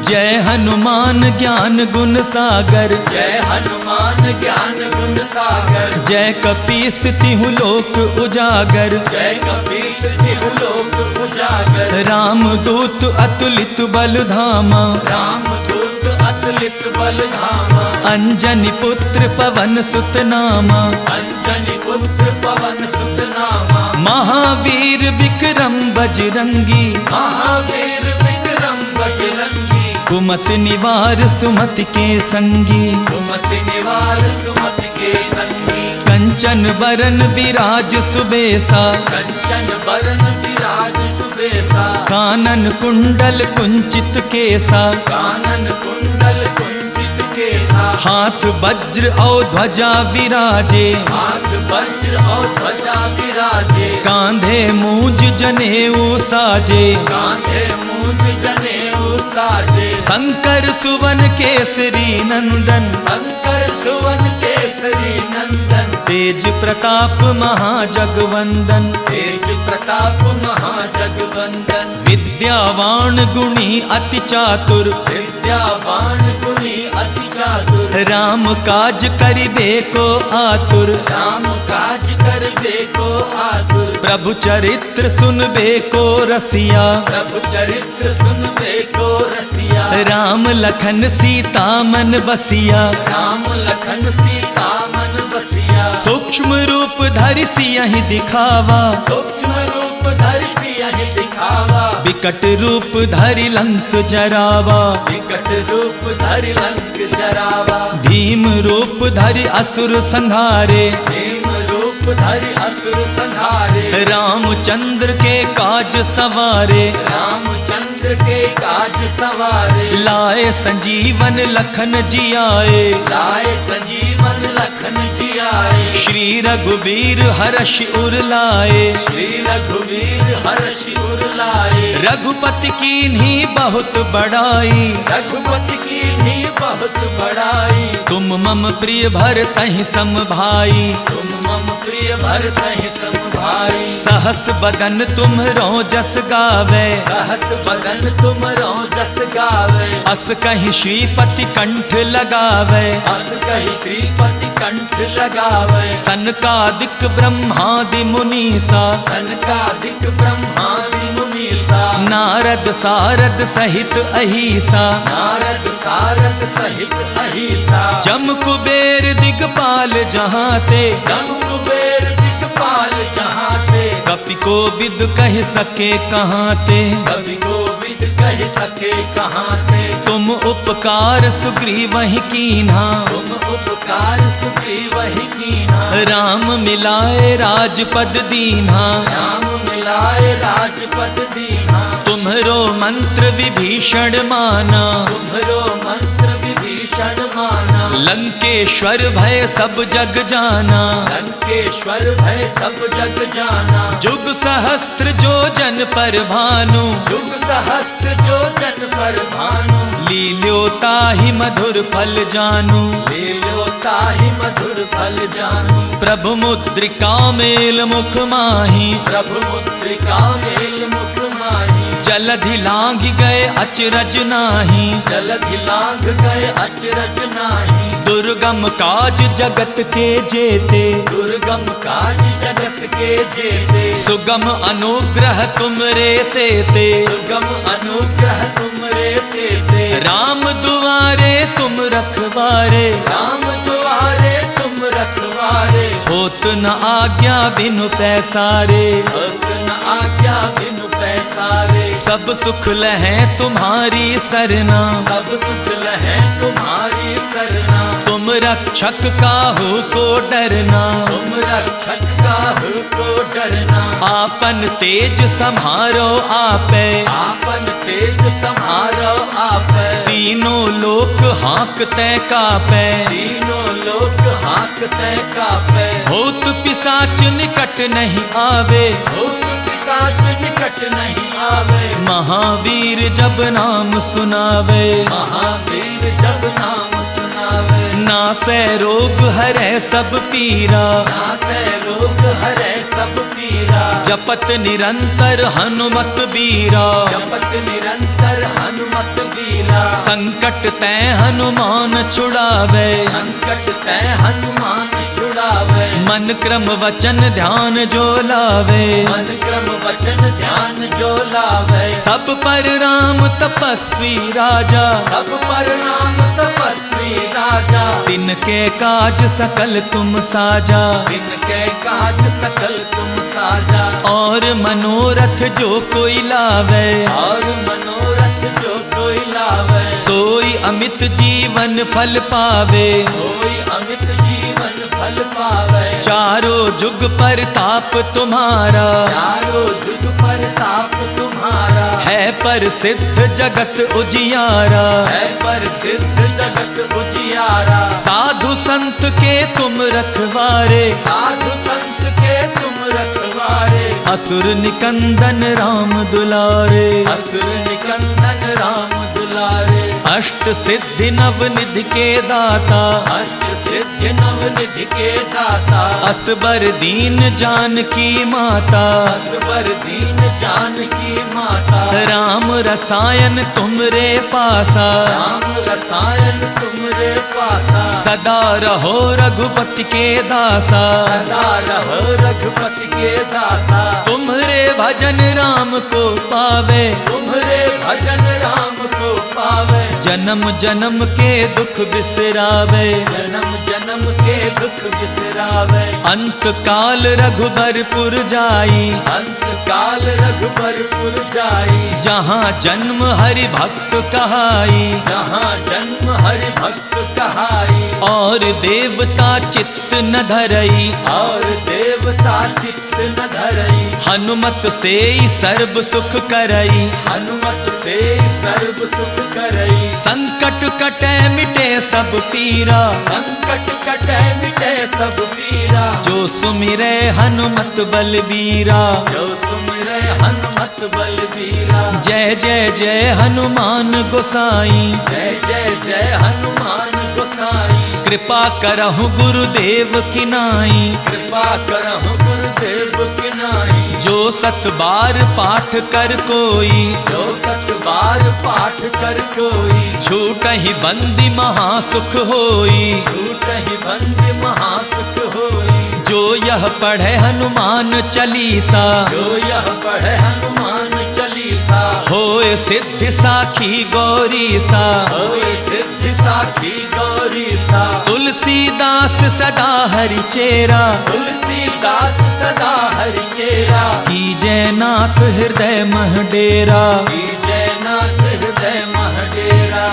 जय हनुमान ज्ञान गुण सागर, जय हनुमान ज्ञान गुण सागर। जय कपीस तिहु लोक उजागर, जय कपीस तिहु लोक उजागर। राम दूत अतुलित बल धामा, राम दूत अतुलित बल धामा। अंजनी पुत्र पवन सुत नामा, अंजनी पुत्र पवन सुत नामा, महावीर विक्रम बजरंगी, महावीर विक्रम बजरंगी, कुमत निवार सुमति के संगी, कुमत निवार सुमति के संगी, कंचन बरन विराज सुबेसा, कंचन बरन विराज सुबेसा, कानन कुंडल कुंचित केसा, कानन कुंडल कुंचित केसा, हाथ वज्र और ध्वजा विराजे, हाथ वज्र और ध्वजा विराजे, कांधे मूंज जनेऊ साजे, कांधे मूंज जनेऊ साजे, शंकर सुवन केसरी नंदन, शंकर सुवन केसरी नंदन, तेज प्रताप महाजगवंदन, तेज प्रताप महाजगवंदन, विद्यावान गुणी अति चातुर, विद्यावान गुणी अति चातुर, राम काज करिबे को आतुर, राम काज कर देखो आतुर, प्रभु चरित्र सुनबे को रसिया, प्रभु चरित्र सुन देखो रसिया, राम लखन सीता मन बसिया, राम लखन सीता मन बसिया, सूक्ष्म रूप धरि सियहि दिखावा, सूक्ष्म रूप धरि सियहि दिखावा, विकट रूप धरि लंक जरावा, विकट रूप धरि लंक जरावा, भीम रूप धरि असुर संहारे, भीम रूप धरि असुर संहारे, रामचंद्र के काज सवारे, रामचंद्र के काज सवारे, लाए संजीवन लखन जियाए, लाए संजीवन लखन जियाए, श्री रघुबीर हर्ष उर लाए, श्री रघुवीर हर्ष उर लाए, रघुपति कीन्ही बहुत बड़ाई, रघुपति की भी बहुत बड़ाई, तुम मम प्रिय भरतहि सम भाई, तुम मम प्रिय भरत सम भाई, सहस बदन तुम्हरो जस गावे, सहस बदन तुमरो जस गावे, अस कहीं श्रीपति कंठ लगावे, अस कही श्रीपति कंठ लगावे, सनकादिक ब्रह्मादि मुनीसा, सनकादिक ब्रह्मादि मुनीसा, नारद सारद सहित अहिसा, नारद सारद सहित अहिसा, जम कुबेर दिगपाल जहाते, जम कुबेर दिक्पाल जहाते, कपि को विद कह सके कहाते, कवि गोविंद कह सके कहाते, तुम उपकार सुग्रीवहि कीन्हा, तुम उपकार सुग्रीव ही कीन्हा, राम मिलाए राजपद दीन्हा, राम मिलाए राजपद दीन्हा, तुम्हरो मंत्र विभीषण माना, तुम्हरो मंत्र विभीषण माना, लंकेश्वर भय सब जग जाना, लंकेश्वर भय सब जग जाना, जुग सहस्त्र जो जन पर भानु, युग सहस्त्र जो जन पर भानु, लील्योता ही मधुर फल जानू, लील्योता ही मधुर फल जानू, प्रभु मुद्रिका मेल मुख माही, प्रभु मुद्रिका मेल मुख माही, जलधि लांघ गए अचरज नाही, जलधि लांघ गए अचरज नाही, दुर्गम काज जगत के जेते, दुर्गम काज जगत के जेते, सुगम अनुग्रह तुमरे तेते, सुगम अनुग्रह तुमरे तेते, राम दुआरे तुम रखवारे, राम द्वारे तुम रखवारे, होत न आज्ञा बिनु पैसारे, होत न आज्ञा बिनु पैसारे, सब सुख लहै तुम्हारी सरना, सब सुख लहै तुम्हारी सरना, तुम रक्षक काहू को डरना, तुम रक्षक काहू को डरना, आपन तेज सम्हारो आपे, आपन तेज सम्हारो आपै, तीनों लोक हाँकते कापे, तीनों लोक हाँकते कापै, भूत पिशाच निकट नहीं आवे, भूत पिशाच निकट नहीं आवे, महावीर जब नाम सुनावे, महावीर जब नाम सुनावे, नासै रोग हरै सब पीरा, नासै रोग हरै सब पीरा, जपत निरंतर हनुमत बीरा, जपत निरंतर हनुमत बीरा, संकट तै हनुमान छुड़ावे, संकट तै हनुमान छुड़ावे, मन क्रम वचन ध्यान जो लावे, मन क्रम वचन ध्यान जो लावे। सब पर राम तपस्वी राजा, सब पर राम तपस्वी राजा। तिनके काज सकल तुम साजा, तिनके काज सकल तुम साजा। और मनोरथ जो कोई लावे, और मनोरथ जो कोई लावे। सोई अमित जीवन फल पावे, सोई अमित जीवन फल पावे। चारों जुग पर ताप तुम्हारा, चारों जुग पर ताप तुम्हारा। है पर सिद्ध जगत उजियारा, है पर सिद्ध जगत उजियारा। साधु संत के तुम रखवारे, साधु संत के तुम रखवारे। असुर निकंदन राम दुलारे, असुर निकंदन राम दुलारे। अष्ट सिद्धि नव निधि के दाता, अष्ट सिद्धि नव निधि के दाता। असबर दीन जानकी माता, असबर दीन जानकी माता। राम रसायन तुमरे पासा, राम रसायन तुमरे पासा। सदा रहो रघुपति के दासा, सदा रहो रघुपति के दासा। तुम्हारे भजन राम को पावे, तुम्हारे भजन राम को पावे। जन्म जन्म के दुख बिसरावे, जन्म जन्म के दुख बिसरावे। अंत काल रघुबरपुर जाई, अंत काल रघुबरपुर जाई। जहाँ जन्म हरि भक्त कहाई, जहाँ जन्म हरि भक्त कहाई। और देवता चित्त न धरई, और देवता चित्त न धरई। हनुमत से ही सर्व सुख करई, हनुमत से सर्व सुख करई। संकट कटे मिटे सब पीरा, संकट कटे मिटे सब पीरा। जो सुमिरे हनुमत बलबीरा, जो सुमिरे हनुमत बलबीरा। जय जय जय हनुमान गोसाई, जय जय जय हनुमान गोसाई। कृपा करहु गुरुदेव की नाई, कृपा करहु गुरुदेव की नाई। जो सत बार पाठ कर कोई, जो सत बार पाठ कर कोई। छूटहि बंदी महासुख होई, छूटहि बंदी महासुख होई। जो यह पढ़े हनुमान चालीसा, जो यह पढ़े हनुमान चालीसा। होए सिद्धि साखी गौरी सा, होए सिद्धि साखी गौरी सा। तुलसीदास सदा हरि चेरा, तुलसीदास सदा हरि चेरा। की जयनाथ हृदय मह डेरा, की जयनाथ हृदय मह डेरा।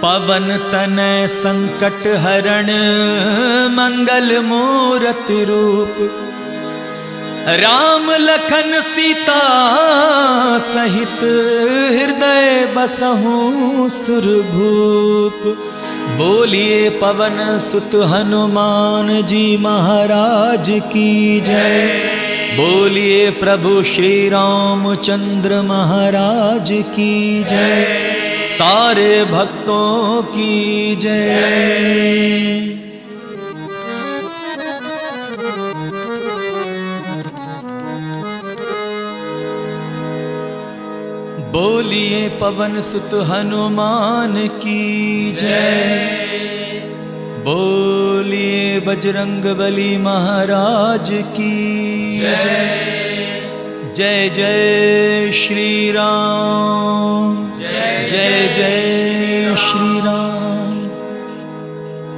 पवन तनय संकट हरण, मंगल मूरति रूप। राम लखन सीता सहित, हृदय बसहु सुरभूप। बोलिए पवन सुत हनुमान जी महाराज की जय। बोलिए प्रभु श्री रामचंद्र महाराज की जय। सारे भक्तों की जय। बोलिए पवन सुत हनुमान की जय। बोलिए बजरंग बली महाराज की जय। जय जय श्री राम, जय जय श्री राम।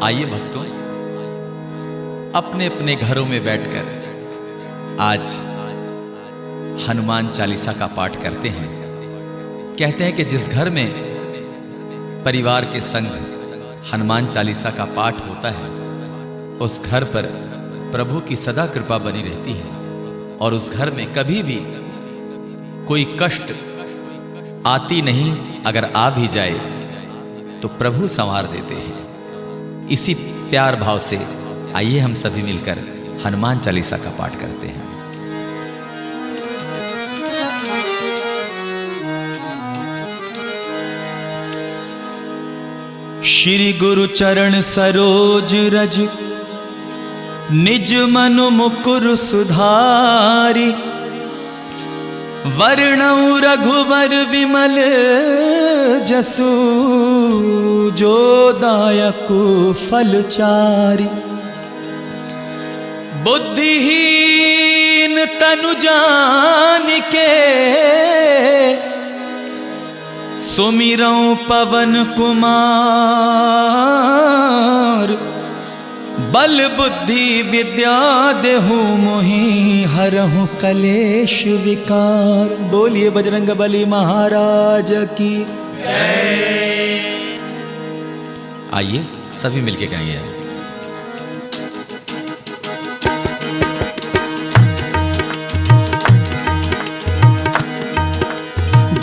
आइए भक्तों, अपने अपने घरों में बैठकर आज हनुमान चालीसा का पाठ करते हैं। कहते हैं कि जिस घर में परिवार के संग हनुमान चालीसा का पाठ होता है, उस घर पर प्रभु की सदा कृपा बनी रहती है, और उस घर में कभी भी कोई कष्ट आती नहीं। अगर आ भी जाए तो प्रभु संवार देते हैं। इसी प्यार भाव से आइए हम सभी मिलकर हनुमान चालीसा का पाठ करते हैं। श्री गुरु चरण सरोज रज, निज मनु मुकुर सुधारी। वर्णौ रघुवर विमल जसु, जो दायक फलचारी। बुद्धिहीन तनु जान के सुमिरऊं पवन कुमार। बल बुद्धि विद्या देहु मोहि हरहु कलेश विकार। बोलिए बजरंग बली महाराज की जय। आइए सभी मिलके गाएंगे।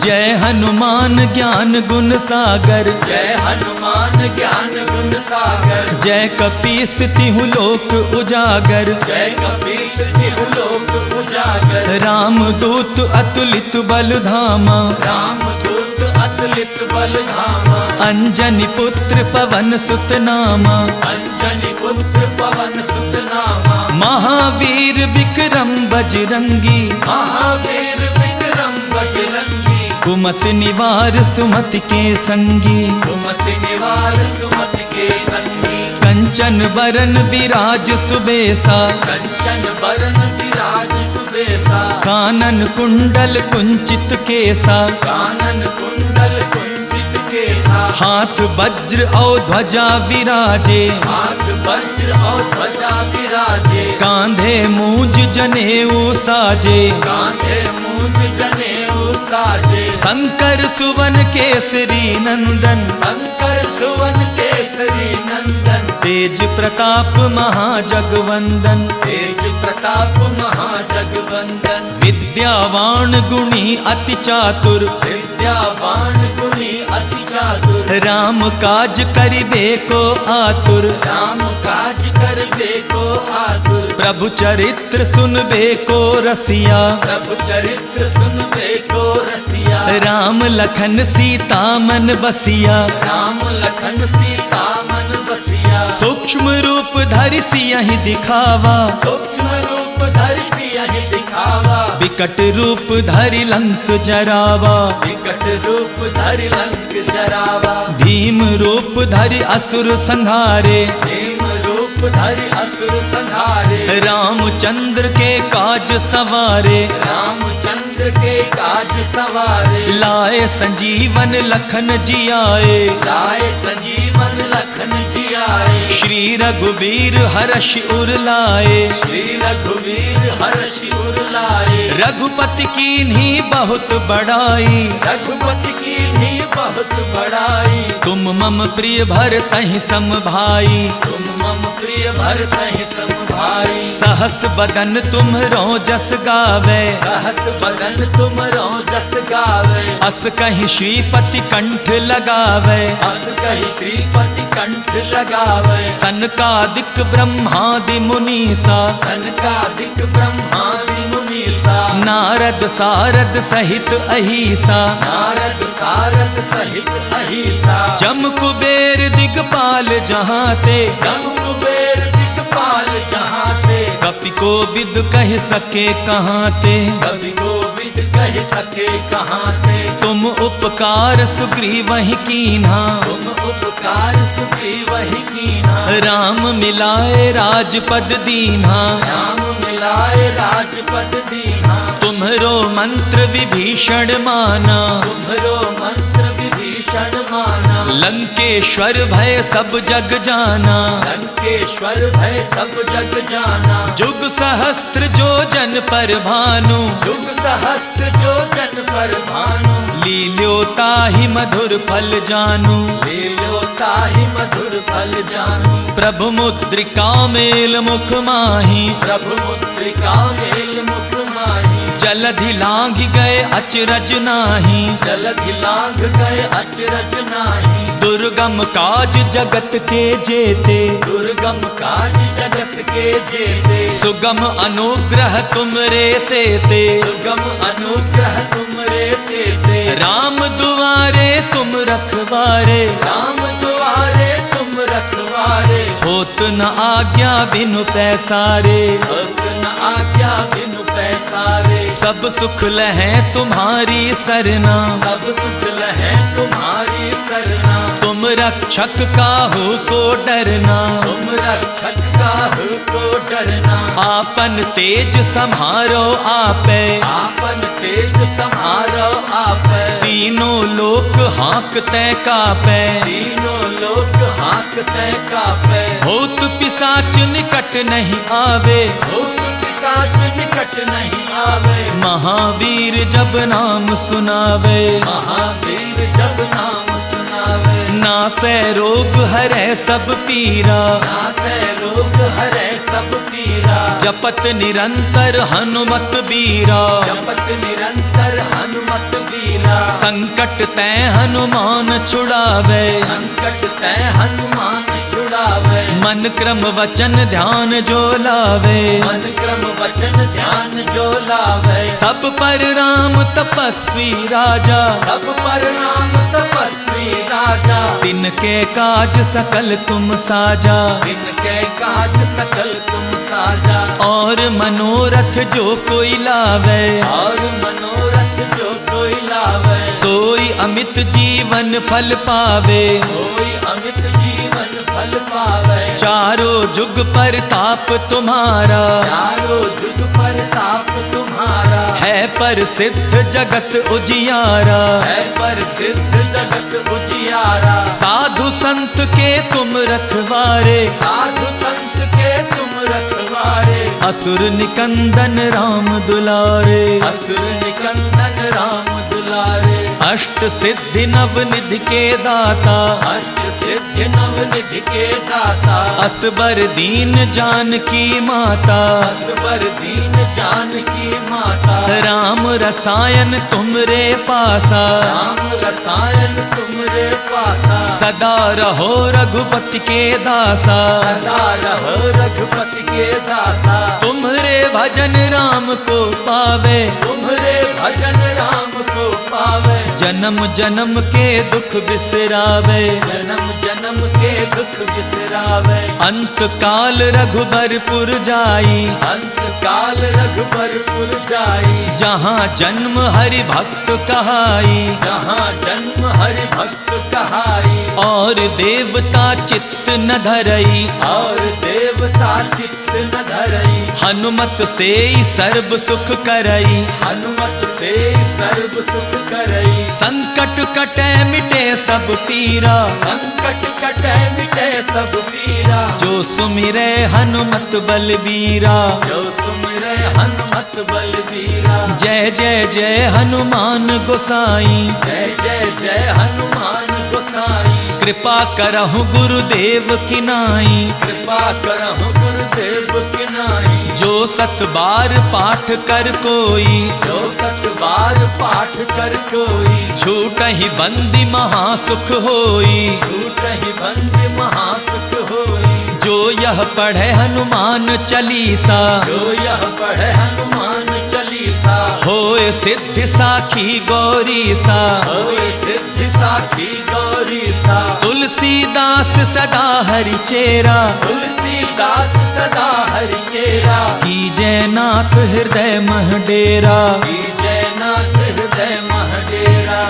जय हनुमान ज्ञान गुण सागर, जय हनुमान ज्ञान गुण सागर। जय कपीस तिहु लोक उजागर, जय कपीस तिहु लोक उजागर। राम दूत अतुलित बल धामा, राम दूत अतुलित बल धामा। अंजनी पुत्र पवन सुत नामा, अंजनी पुत्र पवन सुत नामा। महावीर विक्रम बजरंगी, महावीर विक्रम बजरंगी। कुमति निवार सुमति के संगी, कुमति निवार सुमति के संगी। कंचन बरन विराज सुबेसा, कंचन बरन विराज सुबेसा। कानन कुंडल कुंचित केसा, कानन कुंडल कुंचित केसा। हाथ वज्र और ध्वजा विराजे, हाथ वज्र और ध्वजा विराजे। कांधे मूंज जनेऊ साजे, कांधे मूंज जनेऊ साजे। शंकर सुवन केसरी नंदन, शंकर सुवन केसरी नंदन। तेज प्रताप महाजगवंदन, तेज प्रताप महाजगवंदन। विद्यावान गुणी अति चातुर, विद्यावान गुणी अति चातुर। राम काज करिबे को आतुर, राम काज करबे को आतुर। प्रभु चरित्र सुनबे को रसिया, प्रभु चरित्र सुनबे को रसिया। राम लखन सीता मन बसिया, राम लखन सीता मन बसिया। सूक्ष्म रूप धरि सियहि दिखावा, सूक्ष्म रूप धरि सियहि दिखावा। विकट रूप धरि लंक जरावा, विकट रूप धरि लंक जरावा। भीम रूप धरि असुर संहारे, भीम रूप धरि असुर संहारे। रामचंद्र के काज सवारे, रामचंद्र के काज सवारे। लाए संजीवन लखन जियाए, लाए संजीवन लखन जियाए। श्री रघुवीर हर्ष उर लाए, श्री रघुवीर हर्ष उर लाए। रघुपति कीन्ही बहुत बड़ाई, रघुपति की भी बहुत बड़ाई। तुम मम प्रिय भरतहि सम भाई, तुम मम प्रिय भरतहि सम भाई। सहस बदन तुम्हरो जस गावे, सहस बदन तुमरो जस गावे। अस कहीं श्रीपति कंठ लगावे, अस कहि श्रीपति कंठ लगावे। सनकादिक ब्रह्मादि मुनीसा, सनकादिक ब्रह्मादि मुनीसा। नारद सारद सहित अहिसा, नारद सारद सहित अहिसा। जम कुबेर दिगपाल जहाते, जम कुबेर दिगपाल जहाते। कपि को विद कह सके कहाते, कवि गोविद कह सके कहाते। तुम उपकार सुग्रीवहि कीन्हा, तुम उपकार सुग्रीवहि कीन्हा। राम मिलाए राजपद दीन्हा, राम मिलाए राजपद दीन्हा। तुम्हरो मंत्र विभीषण माना, तुम्हरो मंत्र विभीषण माना। लंकेश्वर भय सब जग जाना, लंकेश्वर भय सब जग जाना। जुग सहस्त्र जो जन पर भानु, जुग सहस्त्र जो जन पर भानु। लील्यो ताहि मधुर फल जानू, लील्यो ताहि मधुर फल जानू। प्रभु मुद्रिका मेल मुख माही, प्रभु मुद्रिका मेल मुख माही। जलधि लांघ गए अचरज नाही, जलधि लांघ गए अचरज नाही। दुर्गम काज जगत के जेते, दुर्गम काज जगत के जेते। सुगम अनुग्रह तुम रे तेते, सुगम अनुग्रह तुम रे तेते। राम दुआरे तुम रखवारे, राम दुआरे तुम रखवारे। होत न आज्ञा बिनु पैसारे, होत न आज्ञा बिनु पैसारे। सब सुख लहै तुम्हारी सरना, सब सुख लहै तुम्हारी सरना। तुम रक्षक काहू को डरना, तुम रक्षक काहू को डरना। आपन तेज सम्हारो आपे, आपन तेज सम्हारो आपे। तीनों लोक हाँकते कापे, तीनों लोक हाँकते कापे। भूत पिशाच निकट नहीं आवे, भूत पिशाच निकट नहीं आवे। महावीर जब नाम सुनावे, महावीर जब नाम सुनावे। नासै रोग हरै सब पीरा, नासै रोग हरै सब पीरा। जपत निरंतर हनुमत बीरा, जपत निरंतर हनुमत बीरा। संकट तै हनुमान छुड़ावे, संकट तै हनुमान छुड़ावे। मन क्रम वचन ध्यान जो लावे, मन क्रम वचन ध्यान जो लावे। सब पर राम तपस्वी राजा, सब पर राम तपस्वी राजा। तिनके काज सकल तुम साजा, इनके काज सकल तुम साजा। और मनोरथ जो कोई लावे, और मनोरथ जो कोई लावे। सोई अमित जीवन फल पावे, सोई अमित जीवन फल पावे। चारों जुग परताप तुम्हारा, चारों जुग परताप तुम्हारा। है पर सिद्ध जगत उजियारा, है पर सिद्ध जगत उजियारा। साधु संत के तुम रखवारे, साधु संत के तुम रखवारे। असुर निकंदन राम दुलारे, असुर निकंदन राम दुलारे। अष्ट सिद्धि नव निधि के दाता, अष्ट सिद्धि नव निधि के दाता। असबर दीन जानकी माता, असबर दीन जानकी माता। राम रसायन तुमरे पासा, राम रसायन तुमरे पासा। सदा रहो रघुपति के दासा, सदा रहो रघुपति के दासा। तुम्हारे भजन राम को पावे, तुम्हारे भजन राम को पावे। जन्म जन्म के दुख बिसरावे, जन्म जन्म के दुख बिसरावे। अंत काल रघुबरपुर जाई, अंत काल रघुबरपुर जाई। जहाँ जन्म हरि भक्त कहाई, जहाँ जन्म हरि भक्त कहाई। और देवता चित्त न धरई, और देवता चित्त न धरई। हनुमत से सर्व सुख करई, हनुमत से सर्व सुख करई। संकट कटे मिटे सब पीरा, संकट कटे मिटे सब पीरा। जो सुमिरे हनुमत बलबीरा, जो सुमिरे हनुमत बलबीरा। जय जय जय हनुमान गोसाई, जय जय जय हनुमान गोसाई। कृपा करहु गुरुदेव की नाई, कृपा करहु गुरुदेव की नाई। जो सत बार पाठ कर कोई, जो सत बार पाठ कर कोई। छूटहि बंदी महासुख होई, छूटहि बंदी महासुख होई। जो यह पढ़े हनुमान चालीसा, जो यह पढ़े हनुमान चालीसा। होए सिद्धि साखी गौरीसा, होए सिद्धि साखी गौरीसा। तुलसीदास सदा हरि चेरा, तुलसीदास सदा हरि चेरा। की जयनाथ हृदय मह डेरा, की जयनाथ हृदय मह डेरा।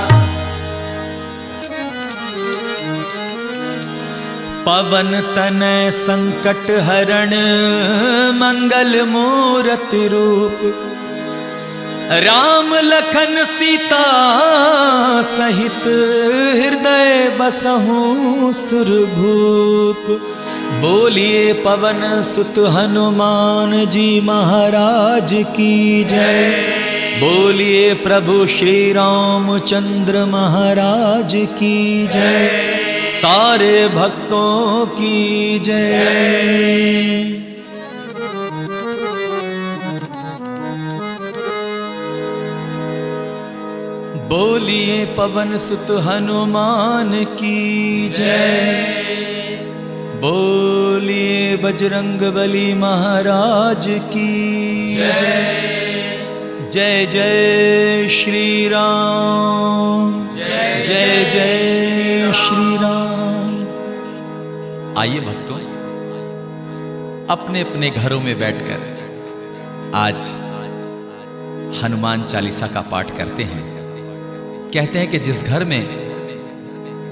पवन तनय संकट हरण मंगल मूरति रूप, राम लखन सीता सहित हृदय बसहु सुरभूप। बोलिए पवन सुत हनुमान जी महाराज की जय। बोलिए प्रभु श्री रामचंद्र महाराज की जय। सारे भक्तों की जय। बोलिए पवन सुत हनुमान की जय। बोलिए बजरंग बली महाराज की जय। जय जय श्री राम, जय जय श्री राम। आइए भक्तों, अपने अपने घरों में बैठकर आज हनुमान चालीसा का पाठ करते हैं। कहते हैं कि जिस घर में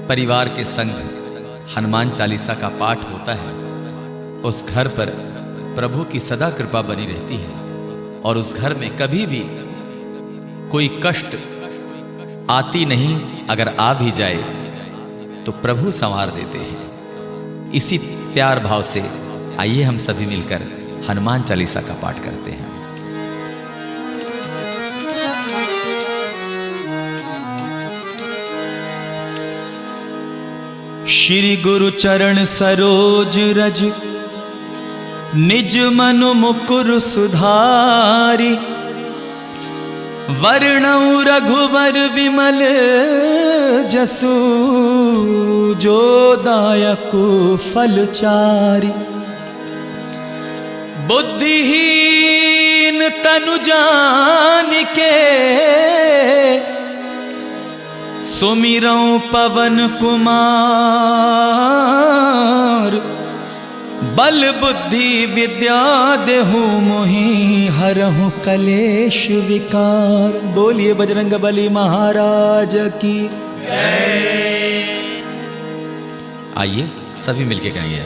परिवार के संग हनुमान चालीसा का पाठ होता है, उस घर पर प्रभु की सदा कृपा बनी रहती है और उस घर में कभी भी कोई कष्ट आती नहीं। अगर आ भी जाए तो प्रभु संवार देते हैं। इसी प्यार भाव से आइए हम सभी मिलकर हनुमान चालीसा का पाठ करते हैं। श्री गुरु चरण सरोज रज निज मनु मुकुर सुधारी, वर्णौ रघुवर विमल जसु जो दायक फलचारी। बुद्धिहीन तनु जानिके सुमिरौं पवन कुमार। बल बुद्धि विद्या देहु मोहि हरहु कलेश विकार। बोलिए बजरंग बली महाराज की जय। आइए सभी मिलके गाइए।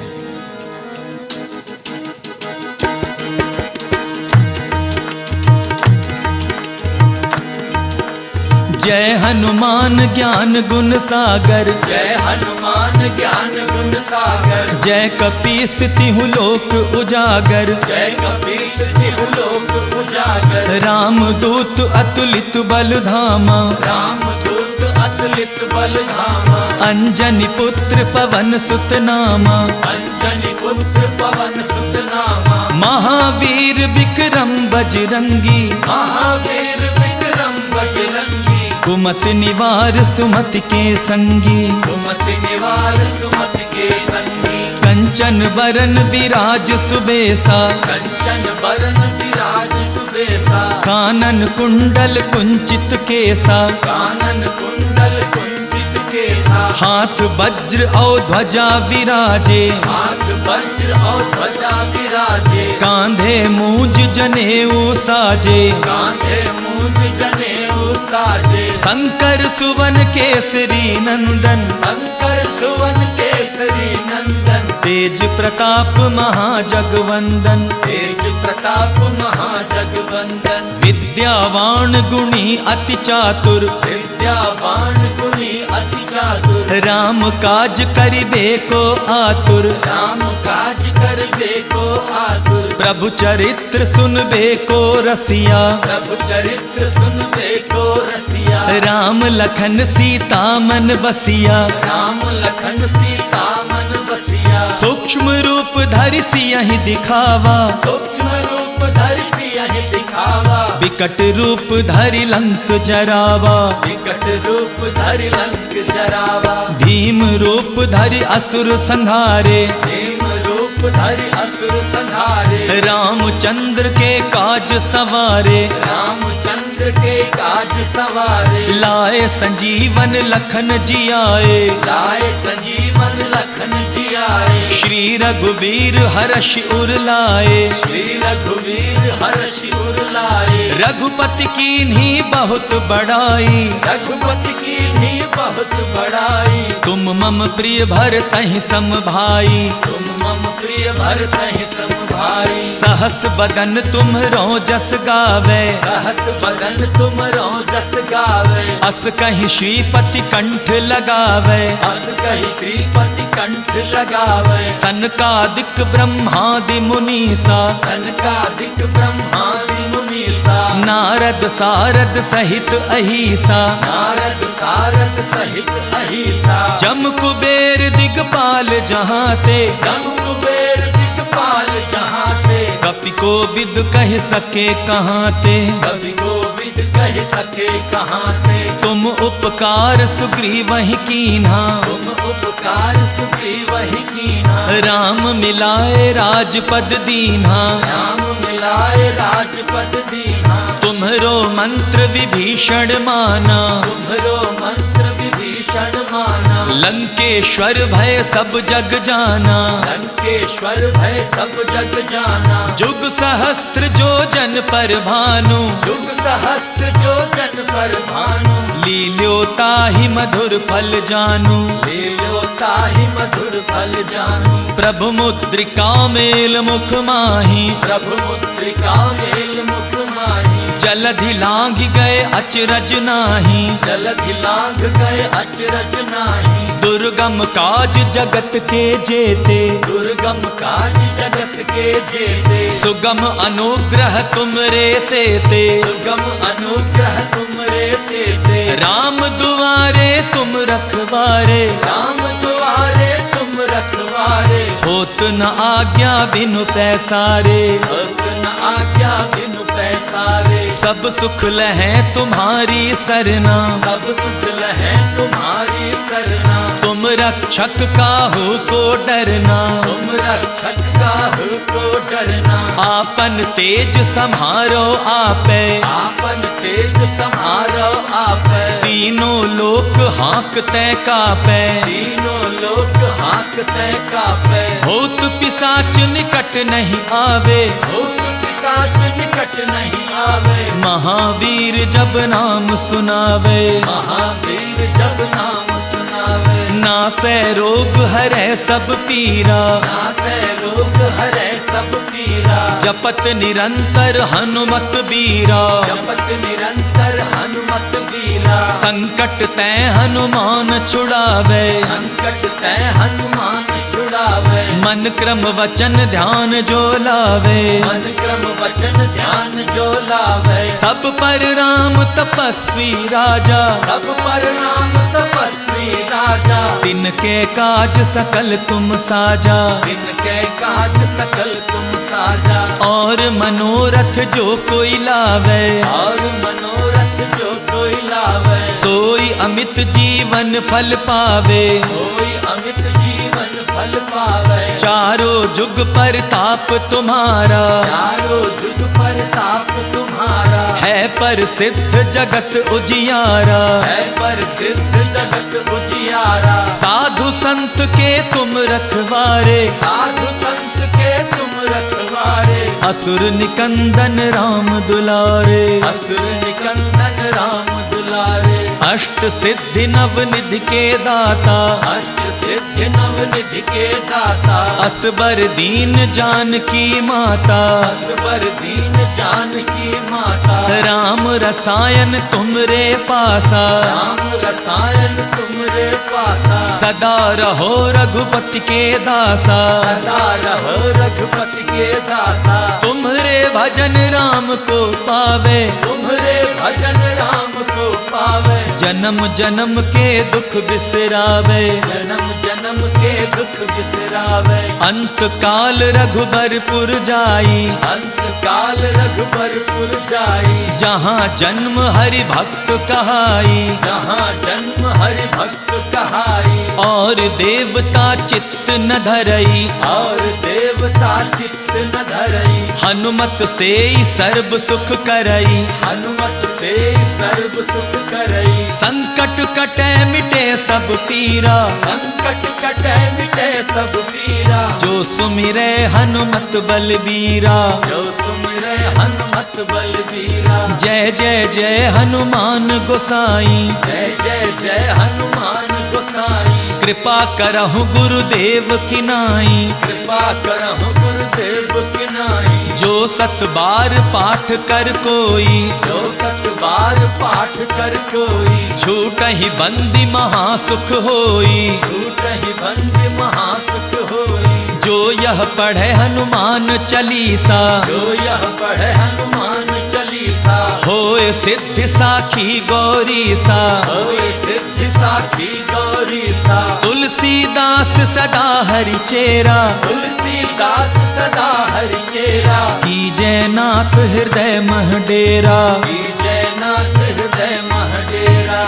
जय हनुमान ज्ञान गुण सागर, जय हनुमान ज्ञान गुण सागर। जय कपीस तिहु लोक उजागर, जय कपीस तिहु लोक उजागर। राम दूत अतुलित बल धामा, राम दूत अतुलित बल धामा। अंजनी पुत्र पवन सुत नामा, अंजनी पुत्र पवन सुत नामा। महावीर विक्रम बजरंगी, महावीर विक्रम बजरंगी। कुमति निवार सुमति के संगी, कुमति निवार सुमति के संगी। कंचन बरन विराज सुबेसा, कंचन बरन विराज सुबेसा। कानन कुंडल कुंचित केसा, कानन कुंडल कुंचित केसा। हाथ वज्र और ध्वजा विराजे, हाथ वज्र और ध्वजा विराजे। कांधे मूंज जनेऊ साजे, कांधे मूंज जनेऊ साजे। शंकर सुवन केसरी नंदन, शंकर सुवन केसरी नंदन। तेज प्रताप महाजगवंदन, तेज प्रताप महाजगवंदन। विद्यावान गुणी अति चातुर, विद्यावान गुणी अति चातुर। राम काज करिबे को आतुर, राम काज करबे को आतुर। प्रभु चरित्र सुनबे को रसिया, प्रभु चरित्र सुनबे को रसिया। राम लखन सीता मन बसिया, राम लखन सीता मन बसिया। सूक्ष्म रूप धरि सियहि दिखावा, सूक्ष्म रूप धरि सियहि दिखावा। विकट रूप धरि लंक जरावा, विकट रूप धरि लंक जरावा। भीम रूप धरि असुर संहारे, भीम रूप धरि असुर संहारे। रामचंद्र के काज सवारे, रामचंद्र के काज सवारे। लाए संजीवन लखन जियाए, लाए संजीवन लखन जियाए। श्री रघुवीर हर्ष उर लाए, श्री रघुवीर हर्ष उर लाए। रघुपति कीन्ही बहुत बड़ाई, रघुपति कीन्ही बहुत बड़ाई। तुम मम प्रिय भरतहि सम भाई, तुम मम प्रिय भरतहि सम भाई। सहस बदन तुम्हरो जस गावे, सहस बदन तुमरो जस गावे। अस कहीं श्रीपति कंठ लगावे, अस कहि श्रीपति कंठ लगावे। सनकादिक ब्रह्मादि मुनीसा, सनकादिक ब्रह्मादि मुनीसा। नारद सारद सहित अहिसा, नारद सारद सहित अहिसा। जम कुबेर दिगपाल जहाते, जम कुबेर दिगपाल जहाते। कपि को विद कह सके कहाते, कवि गोविद कह सके कहाते। तुम उपकार सुग्रीवहि कीन्हा, तुम उपकार सुग्रीवहि कीन्हा। राम मिलाए राजपद दीन्हा, राम मिलाए राजपद दीन्हा। तुम्हरो मंत्र विभीषण माना, तुम्हरो मंत्र विभीषण माना। लंकेश्वर भय सब जग जाना, लंकेश्वर भय सब जग जाना। जुग सहस्त्र जो जन पर भानु, जुग सहस्त्र जो जन पर भानु। लील्यो ताहि मधुर फल जानू, लील्यो ताहि मधुर फल जानी। प्रभु मुद्रिका मेल मुख माही, प्रभु मुद्रिका मेल मुख माही। जलधि लांघ गए अचरज नाही, जलधि लांघ गए अचरज नाही। दुर्गम काज जगत के जेते, दुर्गम काज जगत के जेते। सुगम अनुग्रह तुम रे तेते, सुगम अनुग्रह तुम रे तेते। राम दुआरे तुम रखवारे, राम दुआरे तुम रखवारे। होत न आज्ञा बिनु पैसारे, होत न आज्ञा बिनु पैसारे। सब सुख लहै तुम्हारी सरना, सब सुख लहै तुम्हारी सरना। तुम रक्षक काहू को डरना, तुम रक्षक काहू को डरना। आपन तेज सम्हारो आपै, आपन तेज सम्हारो आपै। तीनों लोक हाँकते कापै, तीनों लोक हाँकते कापै। होत पिशाच निकट नहीं आवे, भूत पिशाच निकट नहीं आवे। महावीर जब नाम सुनावे, महावीर जब नाम सुनावे। नासै रोग हरै सब पीरा, नासै रोग हरै सब पीरा। जपत निरंतर हनुमत बीरा, जपत निरंतर हनुमत बीरा। संकट तै हनुमान छुड़ावे, संकट तै हनुमान छुड़ावे। मन क्रम वचन ध्यान जो लावे, मन क्रम वचन ध्यान जो लावे। सब पर राम तपस्वी राजा, सब पर राम तपस्वी राजा। तिनके काज सकल तुम साजा, इनके काज सकल तुम साजा। और मनोरथ जो कोई लावे, और मनोरथ जो कोई लावे। सोई अमित जीवन फल पावे, सोई अमित जीवन फल पावे। चारों जुग पर ताप तुम्हारा, चारों जुग पर ताप तुम्हारा। है पर सिद्ध जगत उजियारा, है पर सिद्ध जगत उजियारा। साधु संत के तुम रखवारे, साधु संत के तुम रखवारे। असुर निकंदन राम दुलारे, असुर निकंदन राम दुलारे। अष्ट सिद्धि नव निधि के दाता, अष्ट सिद्धि नवनिधि के दाता। असबर दीन जानकी माता, असबर दीन जानकी माता। राम रसायन तुमरे पासा, राम रसायन तुमरे पासा। सदा रहो रघुपति के दासा, सदा रहो रघुपति के दासा। तुम्हारे भजन राम को पावे, तुम्हारे भजन राम को पावे। जन्म जन्म के दुख बिसरावे, जन्म जन्म के दुख बिसरावे। अंत काल रघुबरपुर जाई, अंत काल रघुबरपुर जाई। जहाँ जन्म हरि भक्त कहाई, जहाँ जन्म हरि भक्त कहाई। और देवता चित्त न धरई, और देवता चित्त न धरई। हनुमत से सर्व सुख करई, हनुमत से सर्व सुख करई। संकट कटे मिटे सब पीरा, संकट कटे मिटे सब पीरा। जो सुमिरे हनुमत बलबीरा, जो सुमिरे हनुमत बलबीरा। जय जय जय हनुमान गोसाई, जय जय जय हनुमान गोसाई। कृपा करहु गुरुदेव की नाई, कृपा करहु गुरुदेव की नाई। जो सत बार पाठ कर कोई, जो सत बार पाठ कर कोई। छूटहि बंदी महासुख होई, छूटहि बंदी महासुख होई। जो यह पढ़े हनुमान चालीसा, जो यह पढ़े हनुमान चालीसा। होए सिद्धि साखी गौरीसा, होए सिद्धि साखी गौरीसा। तुलसीदास सदा हरि चेरा, तुलसीदास सदा हरि चेरा। की जयनाथ हृदय मह डेरा, की जयनाथ हृदय मह डेरा।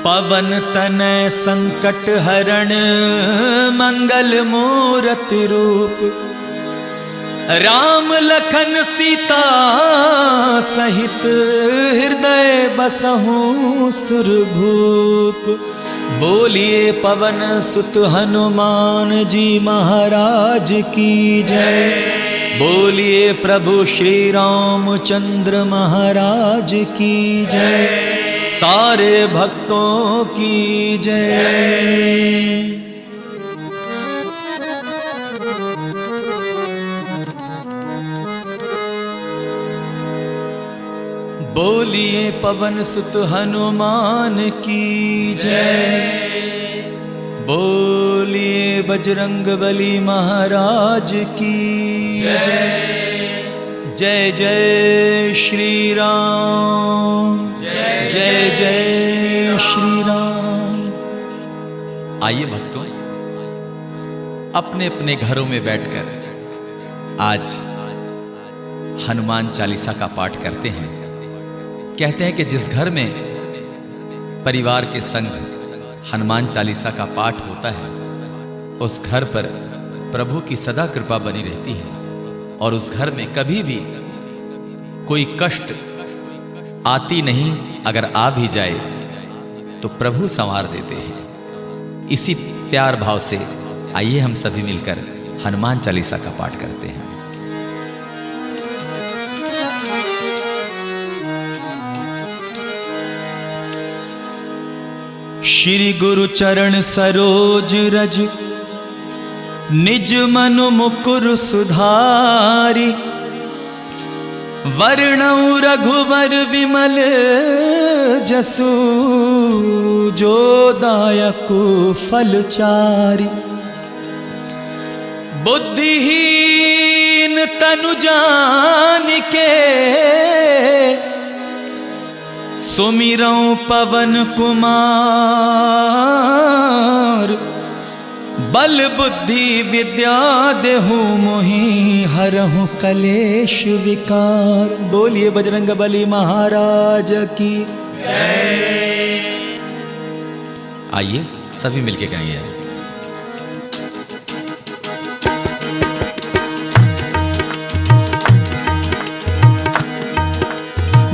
पवन तनय संकट हरण मंगल मूरति रूप, राम लखन सीता सहित हृदय बसहु सुरभूप। बोलिए पवन सुत हनुमान जी महाराज की जय। बोलिए प्रभु श्री रामचंद्र महाराज की जय। सारे भक्तों की जय। बोलिए पवन सुत हनुमान की जय। बोलिए बजरंग बली महाराज की जय। जय जय श्री राम, जय जय श्री राम। आइए भक्तों, अपने अपने घरों में बैठकर आज हनुमान चालीसा का पाठ करते हैं। कहते हैं कि जिस घर में परिवार के संग हनुमान चालीसा का पाठ होता है, उस घर पर प्रभु की सदा कृपा बनी रहती है और उस घर में कभी भी कोई कष्ट आती नहीं। अगर आ भी जाए तो प्रभु संवार देते हैं। इसी प्यार भाव से आइए हम सभी मिलकर हनुमान चालीसा का पाठ करते हैं। श्री गुरु चरण सरोज रज, निज मनु मुकुर सुधारी। वर्णौ रघुवर विमल जसु, जो दायकु फल चारि। बुद्धिहीन तनु जानिके, सुमिरौं पवन कुमार। बल बुद्धि विद्या देहु मोहि, हरहु कलेश विकार। बोलिए बजरंग बली महाराज की जय। आइए सभी मिलके गाएंगे।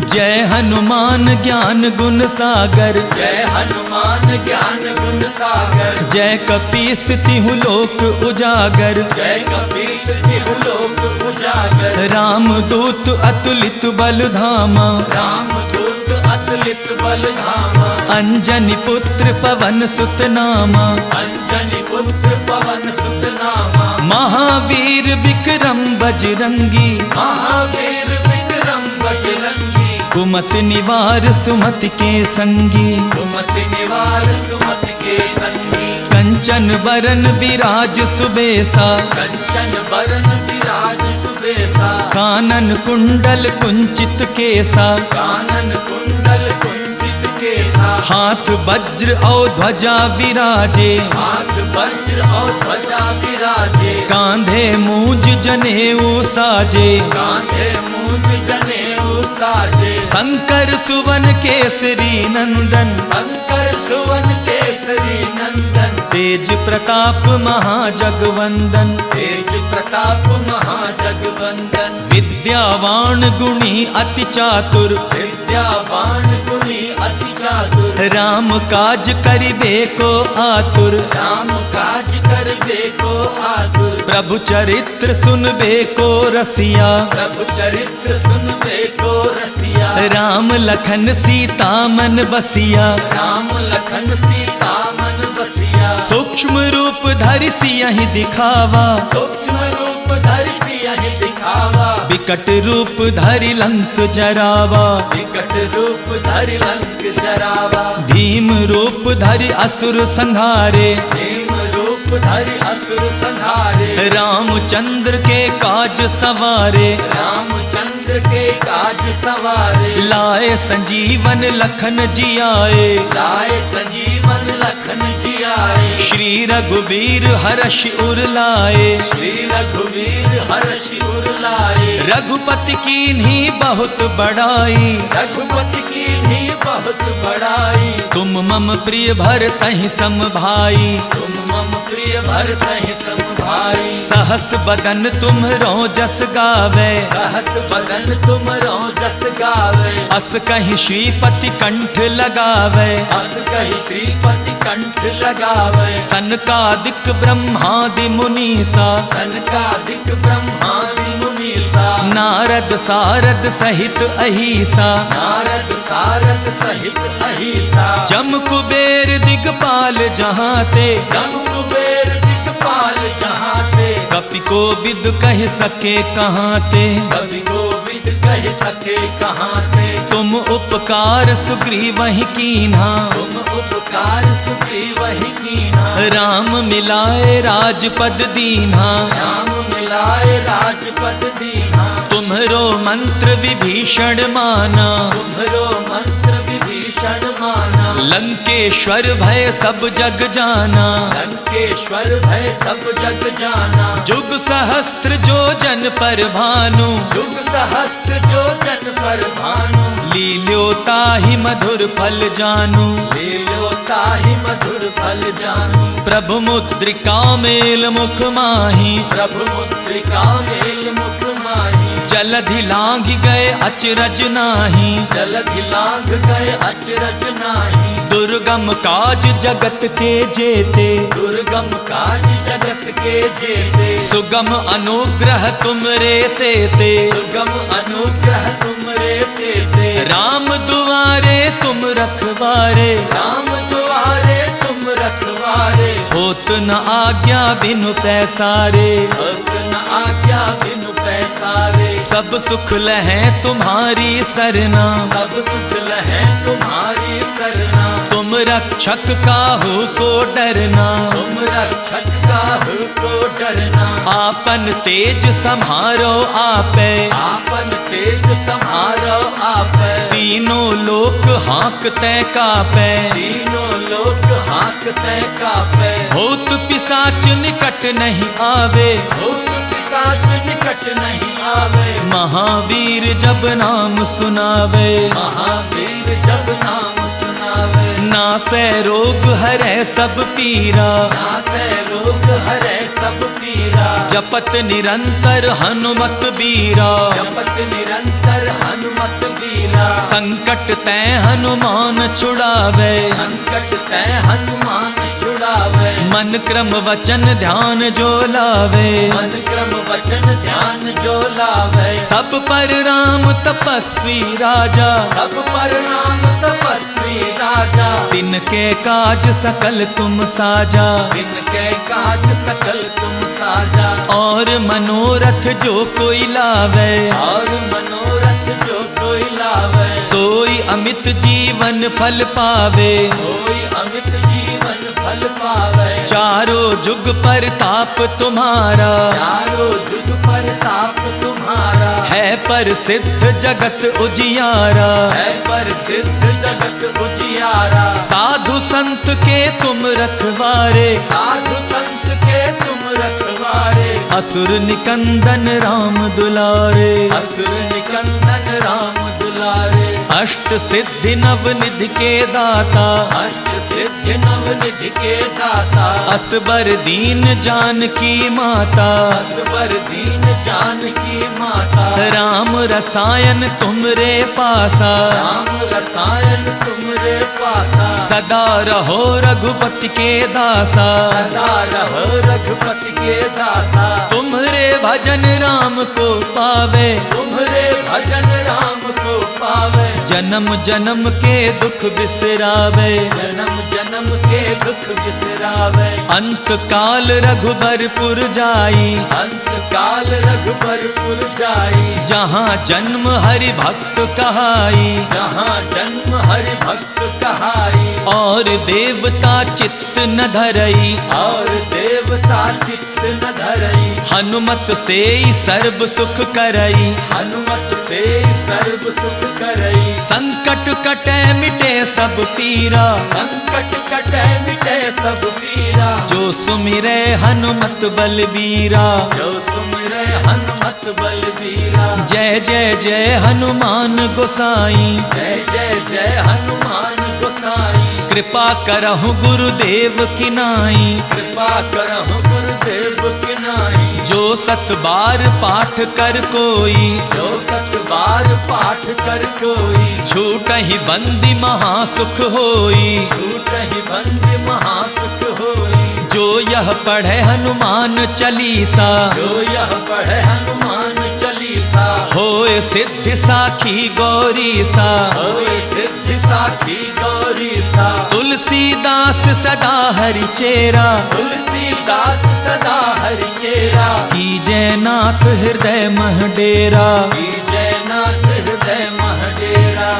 जय हनुमान ज्ञान गुण सागर, जय हनुमान ज्ञान गुण सागर। जय कपीस तिहु लोक उजागर, जय कपीस तिहु लोक उजागर। राम दूत अतुलित बल धामा, राम दूत अतुलित बल धामा। अंजनी पुत्र पवन सुत नामा, अंजनी पुत्र पवन सुत नामा। महावीर विक्रम बजरंगी, महावीर विक्रम बजरंगी। कुमति निवार सुमति के संगी, कुमति निवार सुमति के संगी। कंचन बरन विराज सुबेसा, कंचन बरन विराज सुबेसा। कानन कुंडल कुंचित केसा, कानन कुंडल कुंचित केसा। हाथ वज्र और ध्वजा विराजे, हाथ वज्र और ध्वजा विराजे। कांधे मूंज जनेऊ साजे, कांधे मूंज जनेऊ साजे। शंकर सुवन केसरी नंदन, शंकर सुवन केसरी नंदन। तेज प्रताप महाजगवंदन, तेज प्रताप महाजगवंदन। विद्यावान गुणी अति चातुर, विद्यावान गुणी अति चातुर। राम काज करिबे को आतुर, राम काज करबे को आतुर। प्रभु चरित्र सुनबे को रसिया, प्रभु चरित्र सुनबे को रसिया। राम लखन सीता मन बसिया, राम लखन सीता मन बसिया। सूक्ष्म रूप धरि सियहि दिखावा, सूक्ष्म रूप धरि सियहि दिखावा। विकट रूप धरि लंक जरावा, विकट रूप धरि लंक जरावा। भीम रूप धरि असुर संहारे, भीम रूप धरि असुर संहारे। रामचंद्र के काज सवारे, रामचंद्र के काज सवारे। लाए संजीवन लखन जियाए, लाए संजीवन लखन जियाए। श्री रघुवीर हर्ष उर लाए, श्री रघुवीर हर्ष उर लाए। रघुपति कीन्ही बहुत बड़ाई, रघुपति की भी बहुत बड़ाई। तुम मम प्रिय भरतहि सम भाई, तुम मम प्रिय भरतहि सम भाई। सहस बदन तुम्हरो जस गावे, सहस बदन तुमरो जस गावे। अस कहीं श्रीपति कंठ लगावे, अस कहि श्रीपति कंठ लगावे। सनकादिक ब्रह्मादि मुनीसा, सनकादिक ब्रह्मादि मुनि अहीसा, नारद सारद सहित अहीसा, नारद सारद सहित अहीसा, जम कुबेर दिगपाल जहाँ ते, जम कुबेर दिगपाल जहाँ ते, कपि को विद कह सके कहाँ ते, कवि गोविंद कह सके कहाँ ते, तुम उपकार सुग्रीवहि कीन्हा, तुम उपकार सुग्रीवहि कीन्हा, राम मिलाए राजपद दीन्हा, राम मिलाए राजपद दीन्हा, तुम्हरो मंत्र विभीषण माना, तुम्हरो मंत्र विभीषण माना, लंकेश्वर भय सब जग जाना, लंकेश्वर भय सब जग जाना, जुग सहस्त्र जो जन पर भानु, जुग सहस्त्र जो जन पर भानु, लील्यो ताहि मधुर फल जानू, लील्यो ताहि मधुर फल जानू, प्रभु मुद्रिका मेल मुख माही, प्रभु मुद्रिका मेल मुख माही, जलधि लांघ गए अचरज नाही, जलधि लांघ गए अचरज नाही, दुर्गम काज जगत के जेते, दुर्गम काज जगत के जेते, सुगम अनुग्रह तुमरे तेते, सुगम अनुग्रह तुमरे तेते, राम दुआरे तुम रखवारे, राम दुआरे तुम रखवारे, होत न आज्ञा बिनु पैसारे, भक्त न आज्ञा बिनु पैसारे, सब सुख लहै तुम्हारी सरना, सब सुख लहै तुम्हारी सरना, तुम रक्षक काहू को डरना, तुम रक्षक काहू को डरना, आपन तेज सम्हारो आपे, आपन तेज सम्हारो आपै, तीनों लोक हाँकते कापे, तीनों लोक हाँकते कापै, भूत पिशाच निकट नहीं आवे, भूत पिशाच निकट नहीं आवे, महावीर जब नाम सुनावे, महावीर जब नाम सुनावे, नासै रोग हरै सब पीरा, नासै रोग हरै सब पीरा, जपत निरंतर हनुमत बीरा, जपत निरंतर हनुमत बीरा, संकट तै हनुमान छुड़ावे, संकट तै हनुमान छुड़ावे, मन क्रम वचन ध्यान जो लावे, मन क्रम वचन ध्यान जो लावे, सब पर राम तपस्वी राजा, सब पर नाम तपस्वी राजा, तिनके काज सकल तुम साजा, इनके काज सकल तुम साजा, और मनोरथ जो कोई लावे, और मनोरथ जो कोई लावे, सोई अमित जीवन फल पावे, सोई अमित जीवन फल पावे, चारों जुग पर ताप तुम्हारा, चारों जुग पर ताप तुम्हारा, है पर सिद्ध जगत उजियारा, है पर सिद्ध जगत उजियारा, साधु संत के तुम रखवारे, साधु संत के तुम रखवारे, असुर निकंदन राम दुलारे, असुर निकंदन राम दुलारे, अष्ट सिद्धि नव निधि के दाता, अष्ट सिद्धि नव निधि के दाता, असबर दीन जानकी माता, असबर दीन जानकी माता, राम रसायन तुमरे पासा, राम रसायन तुमरे पासा, सदा रहो रघुपति के दासा, सदा रहो रघुपति के दासा, तुम्हारे भजन राम को पावे, तुम्हारे भजन राम को पावे, जन्म जन्म के दुख बिसरावे, जन्म जन्म के दुख बिसरावे, अंत काल रघुबरपुर जाई, अंत काल रघुबरपुर जाई, जहाँ जन्म हरि भक्त कहाई, जहाँ जन्म हरि भक्त कहाई, और देवता चित्त न धरई, और देवता चित्त न धरई, हनुमत से सर्व सुख करई, हनुमत से सर्व सुख करई, संकट कटे मिटे सब पीरा, संकट कटे मिटे सब पीरा, जो सुमिरे हनुमत बलबीरा, जो सुमिरे हनुमत बलबीरा, जय जय जय हनुमान गोसाई, जय जय जय हनुमान गोसाई, कृपा करहु गुरुदेव की नाई, कृपा करहु गुरुदेव की नाई, जो सत बार पाठ कर कोई, जो सत बार पाठ कर कोई, छूटहि बंदी महासुख होई, छूटहि बंदी महासुख होई, जो यह पढ़े हनुमान चालीसा, जो यह पढ़े हनुमान चालीसा, सा होए सिद्धि साखी गौरी सा होए सिद्धि साखी गौरी सा तुलसीदास सदा हरि चेरा तुलसीदास सदा हरि चेरा की जयनाथ हृदय मह डेरा की जयनाथ हृदय मह डेरा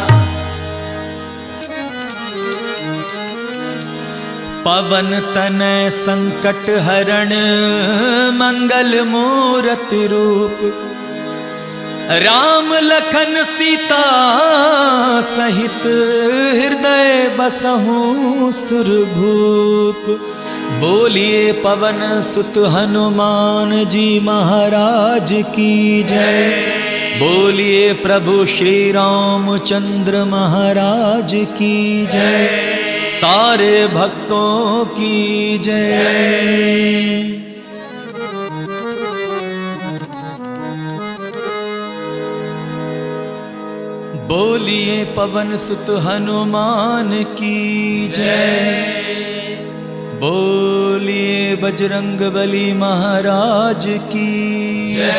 पवन तनय संकट हरण मंगल मूरति रूप राम लखन सीता सहित हृदय बसहु सुरभूप। बोलिए पवन सुत हनुमान जी महाराज की जय। बोलिए प्रभु श्री रामचंद्र महाराज की जय। सारे भक्तों की जय। बोलिए पवन सुत हनुमान की जय। बोलिए बजरंग बली महाराज की जय।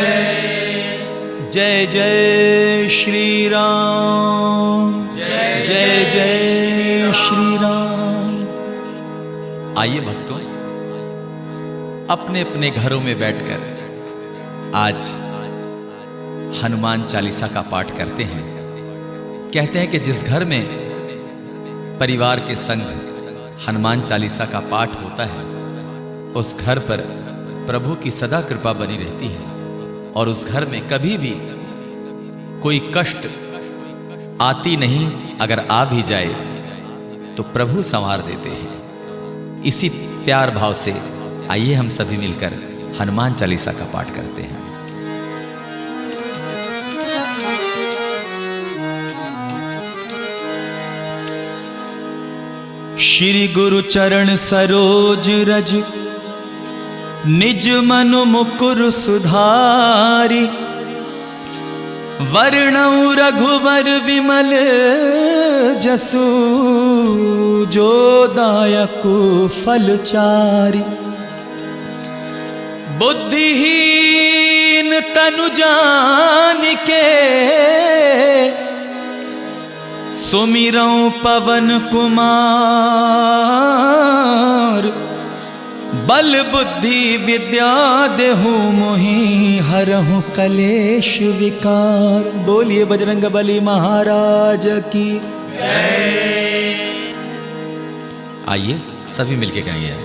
जय जय श्री राम। जय जय जय श्री राम। आइए भक्तों, अपने अपने घरों में बैठकर आज हनुमान चालीसा का पाठ करते हैं। कहते हैं कि जिस घर में परिवार के संग हनुमान चालीसा का पाठ होता है उस घर पर प्रभु की सदा कृपा बनी रहती है और उस घर में कभी भी कोई कष्ट आती नहीं। अगर आ भी जाए तो प्रभु संवार देते हैं। इसी प्यार भाव से आइए हम सभी मिलकर हनुमान चालीसा का पाठ करते हैं। श्री गुरु चरण सरोज रज निज मनु मुकुर सुधारी वर्णौ रघुवर विमल जसु जो दायकु फलचारी। बुद्धिहीन तनु जानिके सुमिरौं पवन कुमार। बल बुद्धि विद्या देहु मोहि हरहु कलेश विकार। बोलिए बजरंग बली महाराज की जय। आइए सभी मिलके गाइए।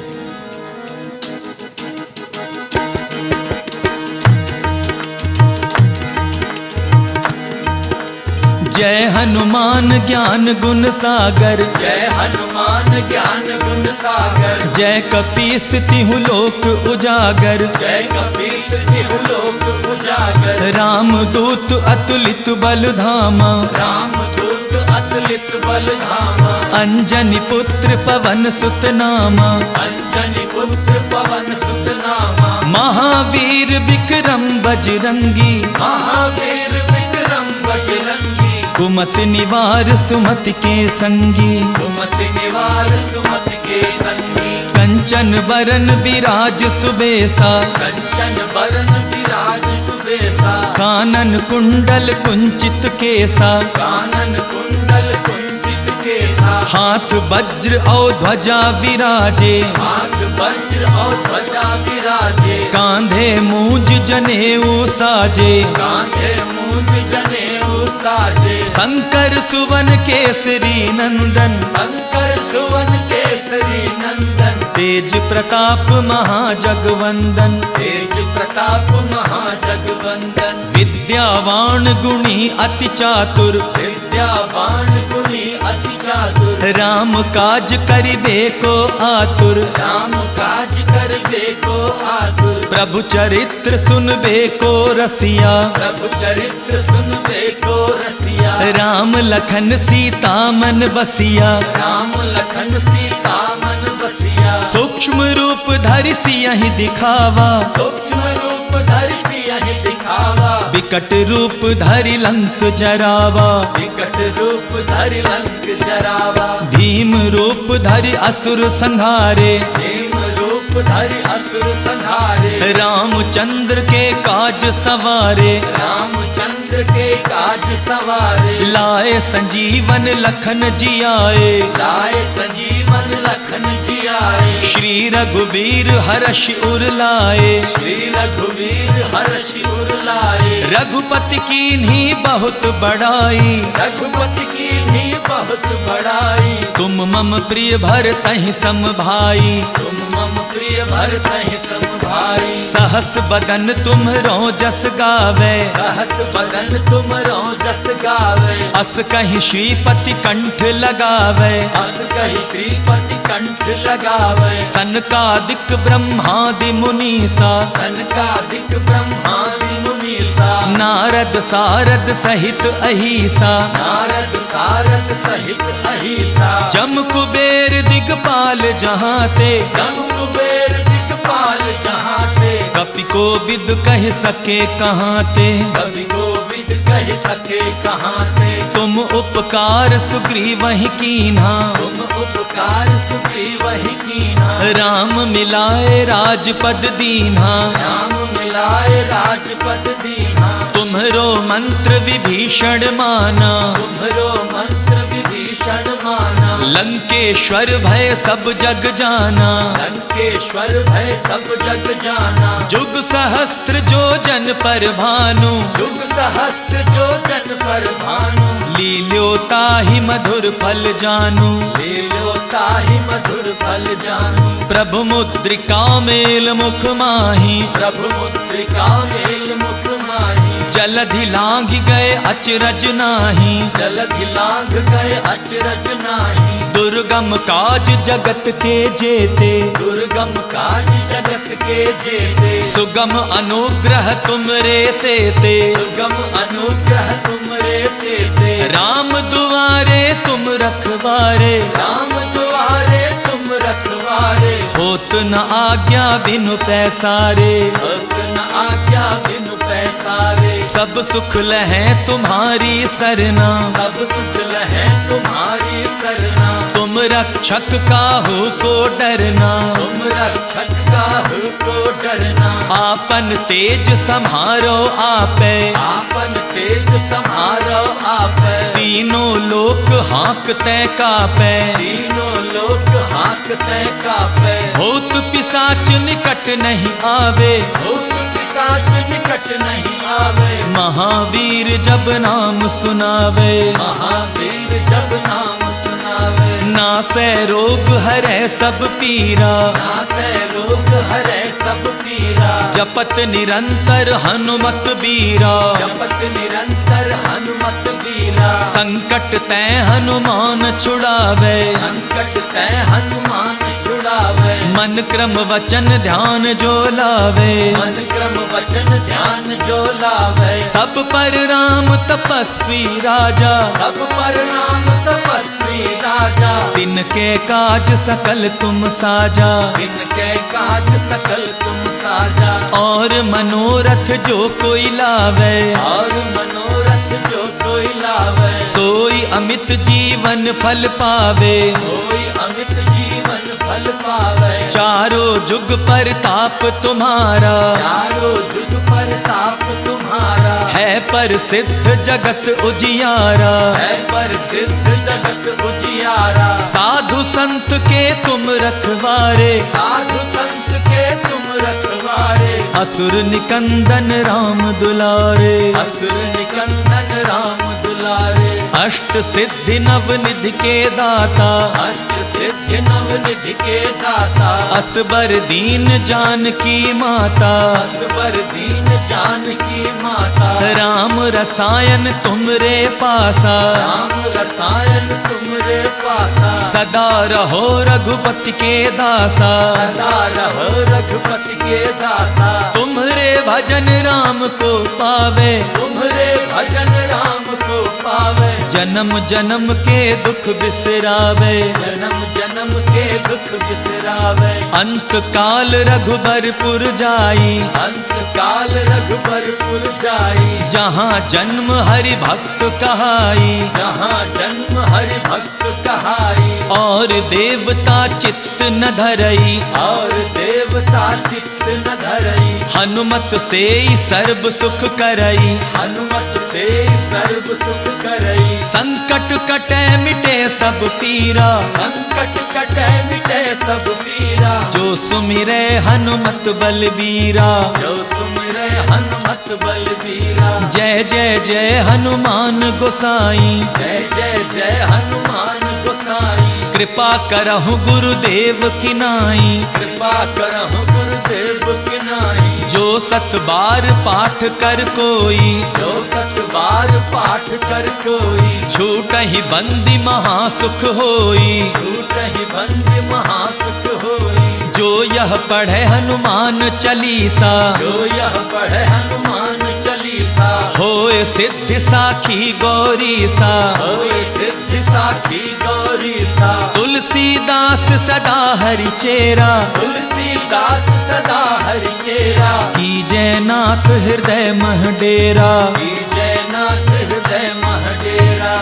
जय हनुमान ज्ञान गुण सागर। जय हनुमान ज्ञान गुण सागर। जय कपीस तिहु लोक उजागर। जय कपीस तिहु लोक उजागर। राम दूत अतुलित बल धामा। राम दूत अतुलित बल धामा। अंजनी पुत्र पवन सुत नामा। अंजनी पुत्र पवन सुत नामा। महावीर विक्रम बजरंगी। महावीर विक्रम बजरंगी। कुमति निवार सुमति के संगी। कुमति निवार सुमति के संगी। कंचन बरन विराज सुबेसा। कंचन बरन विराज सुबेसा। कानन कुंडल कुंचित केसा। कानन कुंडल कुंचित केसा। हाथ वज्र और ध्वजा विराजे। हाथ वज्र और ध्वजा विराजे। कांधे मूंज जनेऊ साजे। कांधे मूंज जनेऊ साजे। शंकर सुवन केसरी नंदन। शंकर सुवन केसरी नंदन। तेज प्रताप महाजगवंदन। तेज प्रताप महाजगवंदन। विद्यावान गुणी अति चातुर। विद्यावान गुणी अति चातुर। राम काज करिबे को आतुर। राम काज करबे को आतुर। प्रभु चरित्र सुनबे को रसिया। प्रभु चरित्र सुनबे को रसिया। राम लखन सीता मन बसिया। राम लखन सीता मन बसिया। सूक्ष्म रूप धरि सियहि दिखावा। सूक्ष्म रूप धरि सियहि दिखावा। विकट रूप धरि लंक जरावा। विकट रूप धरि लंक जरावा। भीम रूप धरि असुर संहारे। भीम रूप धरि असुर संहारे। रामचंद्र के काज सवारे, रामचंद्र के काज सवारे। लाए संजीवन लखन जियाए, लाए संजीवन लखन जियाए। श्री रघुवीर हर्ष उर लाए, श्री रघुवीर हर्ष उर लाए। रघुपति कीन्ही बहुत बड़ाई, रघुपति कीन्ही बहुत बड़ाई। तुम मम प्रिय भरतहि सम भाई, तुम मम प्रिय भरतहि सम भाई। सहस बदन तुम्हरो जस गावे, सहस बदन तुमरो जस गावे। अस कहीं श्रीपति कंठ लगावे, अस कहि श्रीपति कंठ लगावे। सनकादिक ब्रह्मादि मुनीसा, सनकादिक ब्रह्मादि मुनीसा। नारद सारद सहित अहिसा, नारद सारद सहित अहिसा। जम कुबेर दिगपाल जहाँते, जम कुबेर दिगपाल जहाँते। कपि को विद कह सके कहाँते। कवि गोविद कह सके कहाँते। तुम उपकार सुग्रीवहि कीन्हा, तुम उपकार सुग्रीवहि कीन्हा। राम मिलाए राजपद दीन्हा, राम मिलाए राजपद दीन्हा। तुम्हरो मंत्र विभीषण माना, तुम्हरो मंत्र विभीषण माना। लंकेश्वर भय सब जग जाना, लंकेश्वर भय सब जग जाना। जुग सहस्त्र जो जन पर भानु, जुग सहस्त्र जो जन पर भानु। लील्योता ही मधुर फल जानू, लील्योता ही मधुर फल जानू। प्रभु मुद्रिका मेल मुख माही, प्रभु मुद्रिका मेल मुख माही। जलधि लांघ गए अचरज नाही, जलधि लांघ गए अचरज नाही। दुर्गम काज जगत के जेते, दुर्गम काज जगत के जेते। सुगम अनुग्रह तुमरे तेते, सुगम अनुग्रह तुमरे तेते। राम दुआरे तुम रखवारे, राम दुआरे तुम रखवारे। होत न आज्ञा बिनु पैसारे, होत न आज्ञा बिनु पैसारे। सब सुख लहै तुम्हारी सरना, सब सुख लहै तुम्हारी सरना। तुम रक्षक काहू को डरना, तुम रक्षक काहू को डरना। आपन तेज सम्हारो आपे, आपन तेज सम्हारो आपै। तीनों लोक हाँकते कापे, तीनों लोक हाँकते कापै। भूत पिशाच निकट नहीं आवे, भूत पिशाच निकट नहीं आवे। महावीर जब नाम सुनावे, महावीर जब नाम सुनावे। नासै रोग हरै सब पीरा, नासै रोग हरै सब पीरा। जपत निरंतर हनुमत बीरा, जपत निरंतर हनुमत बीरा। संकट तै हनुमान छुड़ावे, संकट तै हनुमान छुड़ावे। मन क्रम वचन ध्यान जो लावे, मन क्रम वचन ध्यान जो लावे। सब पर राम तपस्वी राजा, सब पर राम तपस्वी राजा। तिनके काज सकल तुम साजा, इनके काज सकल तुम साजा। और मनोरथ जो कोई लावे, और मनोरथ जो कोई लावे। सोई अमित जीवन फल पावे, सोई अमित जीवन फल पावे। चारों जुग परताप तुम्हारा, चारों जुग परताप तुम्हारा। है पर सिद्ध जगत उजियारा, है पर सिद्ध जगत उजियारा। साधु संत के तुम रखवारे, साधु संत के तुम रखवारे। असुर निकंदन राम दुलारे, असुर निकंदन राम दुलारे। अष्ट सिद्धि नव निधि के दाता, अष्ट सिद्धि नव निधि के दाता। असबर दीन जानकी माता, असबर दीन जानकी माता। राम रसायन तुमरे पासा, राम रसायन तुमरे पासा। सदा रहो रघुपति के दासा, सदा रहो रघुपति के दासा। तुम्हरे भजन राम को पावे, तुम्हरे भजन राम को पावे। जन्म जन्म के दुख बिसरावे, जन्म जन्म के दुख बिसरावे। अंत काल रघुबरपुर जाई, अंत काल रघुबरपुर जाई। जहाँ जन्म हरि भक्त कहाई, जहाँ जन्म हरि भक्त कहाई। और देवता चित्त न धरई, और देव देवता चित्त न धरई। हनुमत से सर्व सुख करई। हनुमत से सर्व सुख करई। संकट कटे मिटे सब पीरा। संकट कटे मिटे सब पीरा। जो सुमिरे हनुमत बलबीरा। जो सुमिरे हनुमत बलबीरा। जय जय जय हनुमान गोसाई। जय जय जय हनुमान गोसाई। कृपा करहु गुरुदेव की नाई। कृपा करहु गुरुदेव की नाई। जो सत बार पाठ कर कोई। जो सत बार पाठ कर कोई। छूटहि बंदी महासुख होई। छूटहि बंदी महासुख होई। जो यह पढ़े हनुमान चालीसा। जो यह पढ़े हनुमान चालीसा। होए सिद्धि साखी गौरीसा। होए सिद्धि साखी गौरीसा। तुलसीदास सदा हरि चेरा। तुलसीदास सदा हरि चेरा। की जयनाथ हृदय मह डेरा। की जयनाथ हृदय मह डेरा।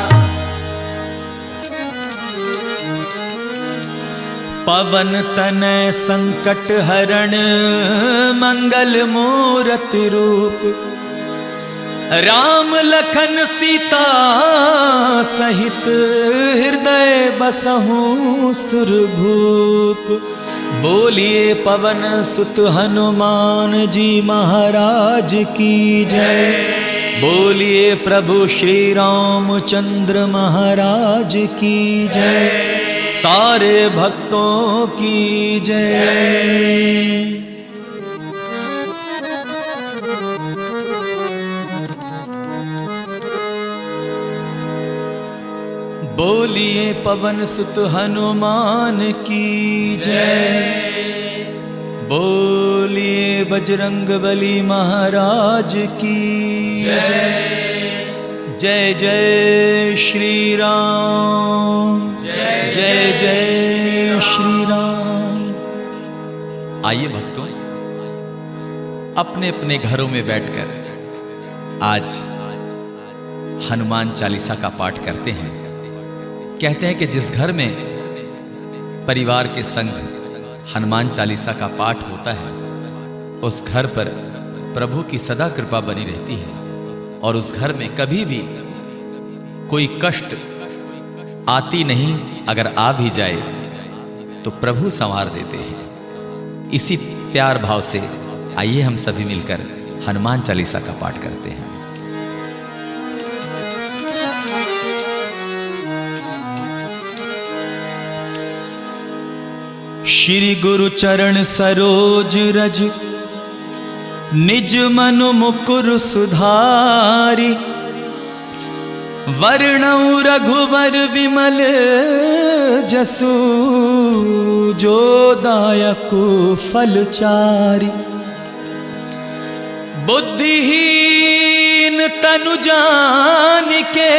पवन तनय संकट हरण मंगल मूरति रूप। राम लखन सीता सहित हृदय बसहु सुरभूप। बोलिए पवन सुत हनुमान जी महाराज की जय। बोलिए प्रभु श्री रामचंद्र महाराज की जय। सारे भक्तों की जय। बोलिए पवन सुत हनुमान की जय। बोलिए बजरंग बली महाराज की जय। जय जय श्री राम। जय जय जय श्री राम। आइए भक्तों, अपने अपने घरों में बैठकर आज हनुमान चालीसा का पाठ करते हैं। कहते हैं कि जिस घर में परिवार के संग हनुमान चालीसा का पाठ होता है, उस घर पर प्रभु की सदा कृपा बनी रहती है और उस घर में कभी भी कोई कष्ट आती नहीं। अगर आ भी जाए तो प्रभु संवार देते हैं। इसी प्यार भाव से आइए हम सभी मिलकर हनुमान चालीसा का पाठ करते हैं। श्री गुरु चरण सरोज रज निज मनु मुकुर सुधारी। वर्णौ रघुवर विमल जसु जो दायकु फल चारि। बुद्धिहीन तनु जानिके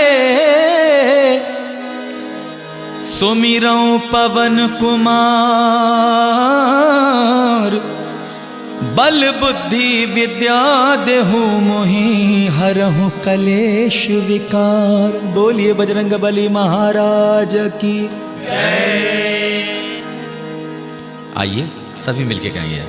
सुमिरौं पवन कुमार। बल बुद्धि विद्या देहु मोहि हरहु कलेश विकार। बोलिए बजरंग बली महाराज की जय। आइए सभी मिलके गाइए।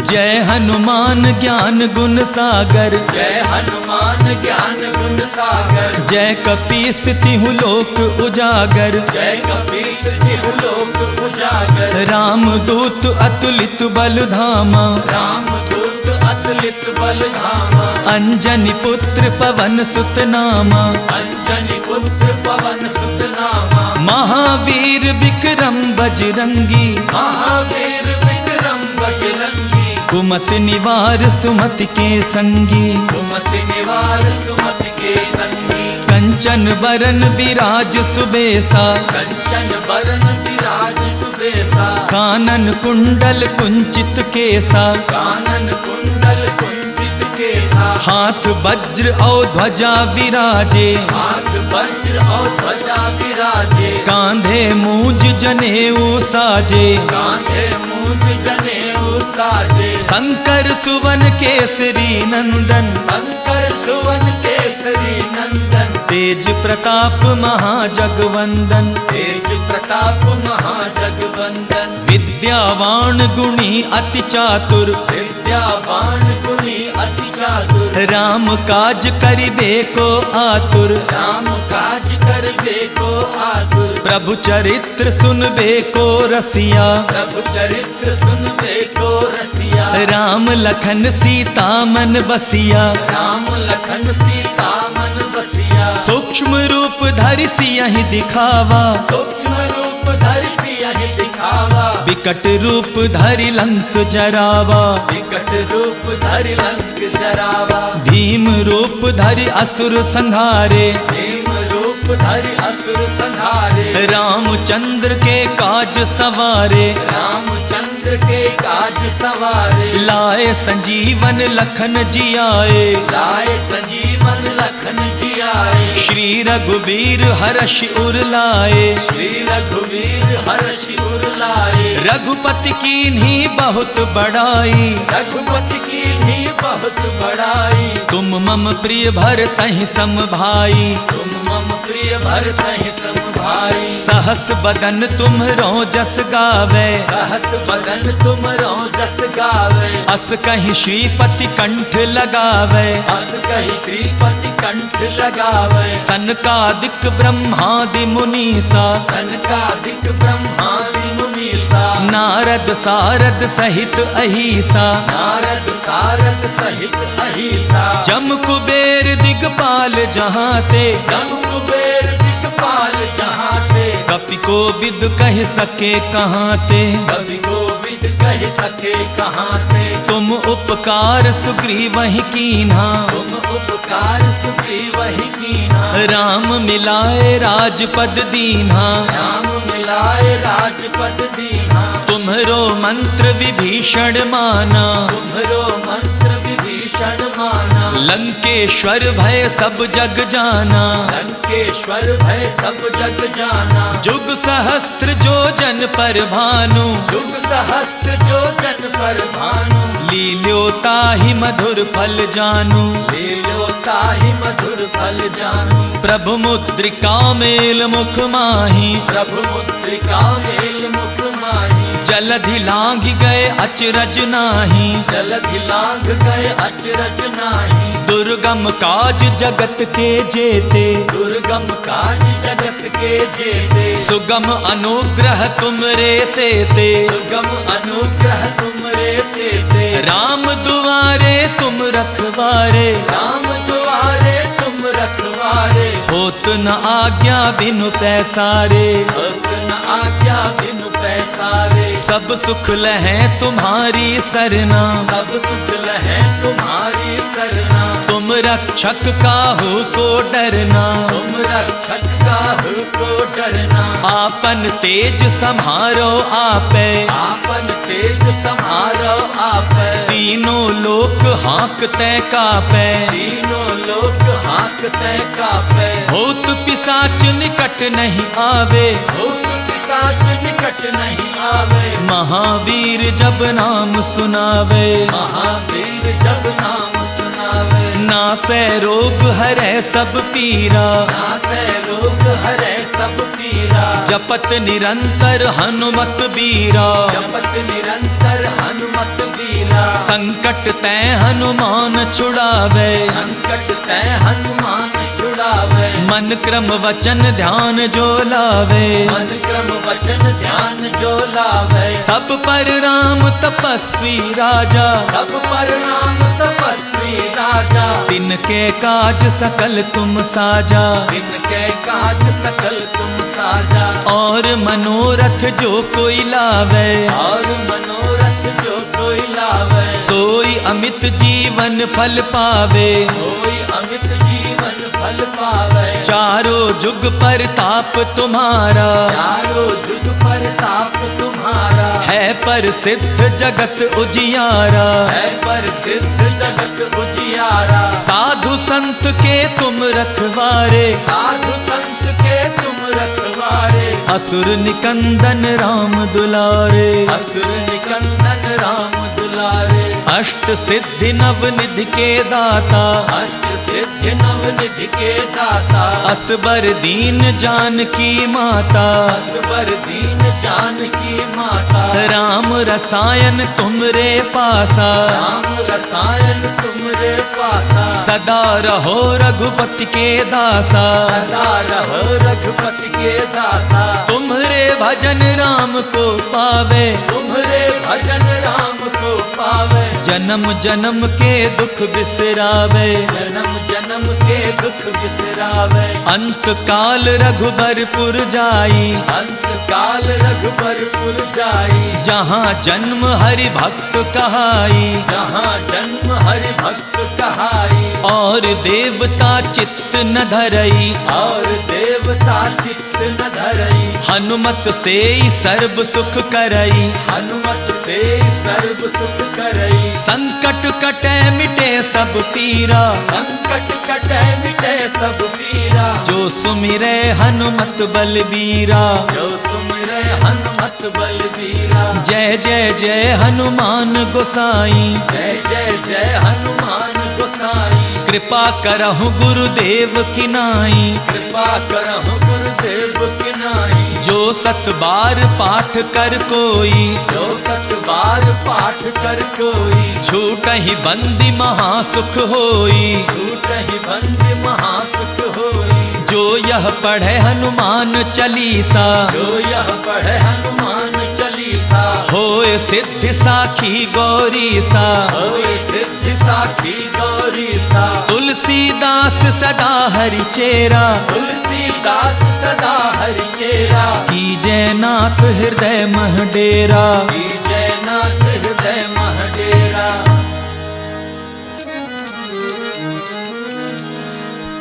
जय हनुमान ज्ञान गुण सागर। जय हनुमान ज्ञान गुण सागर। जय कपीस तिहु लोक उजागर। जय कपीस तिहु लोक उजागर। राम दूत अतुलित बल धामा। राम दूत अतुलित बल धामा। अंजनी पुत्र पवन सुत नामा। अंजनी पुत्र पवन सुत नामा। महावीर विक्रम बजरंगी। महावीर विक्रम बजरंगी। कुमति निवार सुमति के संगी। कुमति निवार सुमति के संगी। कंचन बरन विराज सुबेसा। कंचन बरन विराज सुबेसा। कानन कुंडल कुंचित केसा। कानन कुंडल कुंचित केसा। हाथ वज्र और ध्वजा विराजे। हाथ वज्र और ध्वजा विराजे। कांधे मूंज जनेऊ साजे। कांधे मूंज जनेऊ साजे। शंकर सुवन केसरी नंदन। शंकर सुवन केसरी नंदन। तेज प्रताप महाजगवंदन, तेज प्रताप महाजगवंदन, विद्यावान गुणी अति चातुर, विद्यावान गुणी अति चातुर, राम काज करिबे को आतुर, राम काज करबे को आतुर, प्रभु चरित्र सुनबे को रसिया, प्रभु चरित्र सुनबे को रसिया, राम लखन सीता मन बसिया, राम लखन सीता मन बसिया, सूक्ष्म रूप धरि सियहि दिखावा, सूक्ष्म रूप धरि सियहि दिखावा, विकट रूप धरि लंक जरावा, विकट रूप धरि लंक जरावा, भीम रूप धरि असुर संहारे, भीम रूप धरि असुर संहारे, रामचंद्र के काज सवारे, रामचंद्र के काज सवारे, लाए संजीवन लखन जियाए, लाए संजीवन लखन जियाए, श्री रघुबीर हर्ष उर लाए, श्री रघुवीर हर्ष उर लाए, रघुपति कीन्ही बहुत बड़ाई, रघुपति की भी बहुत बड़ाई, तुम मम प्रिय भरतहि सम भाई, तुम मम प्रिय भरतहि सम भाई, सहस बदन तुम्हरो जस गावे, सहस बदन तुमरो जस गावे, अस कहीं श्रीपति कंठ लगावे, अस कहि श्रीपति कंठ लगावे, सनकादिक ब्रह्मादि मुनीसा, सनकादिक ब्रह्मादि मुनीसा, नारद सारद सहित अहिसा, नारद सारद सहित अहिसा, जम कुबेर दिगपाल जहाते, जम कुबेर दिगपाल जहाते, कपि को विद कह सके कहाते, कवि गोविंद कह सके कहाते, तुम उपकार सुग्रीवहि कीन्हा, तुम उपकार सुग्रीव ही कीन्हा, राम मिलाए राजपद दीन्हा, राम मिलाए राजपद दीन्हा, तुम्हरो मंत्र विभीषण माना, तुम्हरो मंत्र विभीषण माना, लंकेश्वर भय सब जग जाना, लंकेश्वर भय सब जग जाना, जुग सहस्त्र जो जन पर भानु, युग सहस्त्र जो जन पर भानु, लील्योता ही मधुर फल जानू, लील्योता ही मधुर फल जानू, प्रभु मुद्रिका मेल मुख माही, प्रभु मुद्रिका मेल मुख माही, जलधि लांघ गए अचरज नाही, जलधि लांघ गए अचरज नाही, दुर्गम काज जगत के जेते, दुर्गम काज जगत के जेते, सुगम अनुग्रह तुम रे तेते, सुगम अनुग्रह तुम रे तेते, राम दुआरे तुम रखवारे, राम द्वारे तुम रखवारे, होत न आज्ञा बिनु पैसारे, भक्त न आज्ञा बिनु पैसारे, सब सुख लहै तुम्हारी सरना, सब सुख लहै तुम्हारी सरना, तुम रक्षक काहू को डरना, तुम रक्षक काहू को डरना, आपन तेज सम्हारो आपे, आपन तेज सम्हारो आपै, तीनों लोक हाँकते कापे, तीनों लोक हाँकते कापै, भूत पिशाच निकट नहीं आवे, भूत पिशाच निकट नहीं आवे, महावीर जब नाम सुनावे, महावीर जब नाम सुनावे, नासै रोग हरै सब पीरा, नासै रोग हरै सब पीरा, जपत निरंतर हनुमत बीरा, जपत निरंतर हनुमत बीरा, संकट तै हनुमान छुड़ावे, संकट तै हनुमान छुड़ावे, मन क्रम वचन ध्यान जो लावे, मन क्रम वचन ध्यान जो लावे, सब पर राम तपस्वी राजा, सब पर नाम तपस्वी राजा, तिनके काज सकल तुम साजा, इनके काज सकल तुम साजा, और मनोरथ जो कोई लावे, और मनोरथ जो कोई लावे, सोई अमित जीवन फल पावे, सोई अमित जीवन फल पावे, चारों जुग पर ताप तुम्हारा, चारों जुग पर ताप तुम्हारा, है पर सिद्ध जगत उजियारा, है पर सिद्ध जगत उजियारा, साधु संत के तुम रखवारे, साधु संत के तुम रखवारे, असुर निकंदन राम दुलारे, असुर निकंदन राम दुलारे, अष्ट सिद्धि नव निधि के दाता, अष्ट सिद्धि नवनिधि के दाता, असबर दीन जानकी माता, असबर दीन जानकी माता, राम रसायन तुमरे पासा, राम रसायन तुमरे पासा, सदा रहो रघुपति के दासा, सदा रहो रघुपति के दासा, तुम्हारे भजन राम को पावे, तुम्हारे भजन राम को पावे, जन्म जन्म के दुख बिसरावे, जन्म जन्म के दुख बिसरावे, अंत काल रघुबरपुर जाई, अंत काल रघुबरपुर जाई, जहाँ जन्म हरि भक्त कहाई, जहाँ जन्म हरि भक्त कहाई, और देवता चित्त न धरई, और देवता चित्त न धरई, हनुमत से ही सर्व सुख करई, हनुमत से सर्व सुख करई, संकट कटे मिटे सब पीरा, संकट कटे मिटे सब पीरा, जो सुमिरे हनुमत बलबीरा, जो सुमिरे हनुमत बलबीरा, जय जय जय हनुमान गोसाई, जय जय जय हनुमान गोसाई, कृपा करहु गुरुदेव की नाई, कृपा करहु गुरुदेव की नाई, जो सत बार पाठ कर कोई, जो सत बार पाठ कर कोई, छूटहि बंदी महासुख होई, छूटहि बंदी महासुख होई, जो यह पढ़े हनुमान चालीसा, जो यह पढ़े हनुमान चालीसा, होए सिद्धि साखी गौरी सा, होए सिद्धि साखी गौरी सा, तुलसीदास सदा हरि चेरा, तुलसीदास सदा हरि चेरा, की जयनाथ हृदय मह डेरा, की जयनाथ हृदय मह डेरा,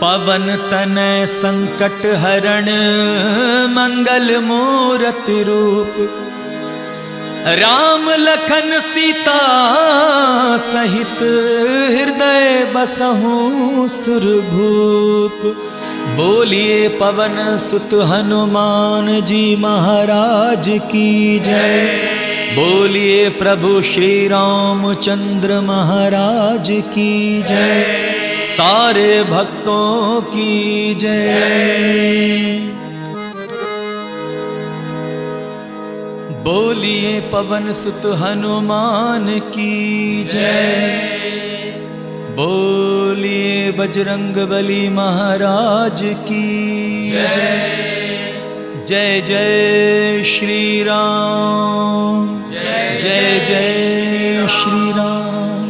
पवन तनय संकट हरण मंगल मूरति रूप, राम लखन सीता सहित हृदय बसहु सुरभूप। बोलिए पवन सुत हनुमान जी महाराज की जय, बोलिए प्रभु श्री रामचंद्र महाराज की जय, सारे भक्तों की जय। बोलिए पवन सुत हनुमान की जय, बोलिए बजरंग बली महाराज की जय, जय जय श्री राम, जय जय जय श्री राम।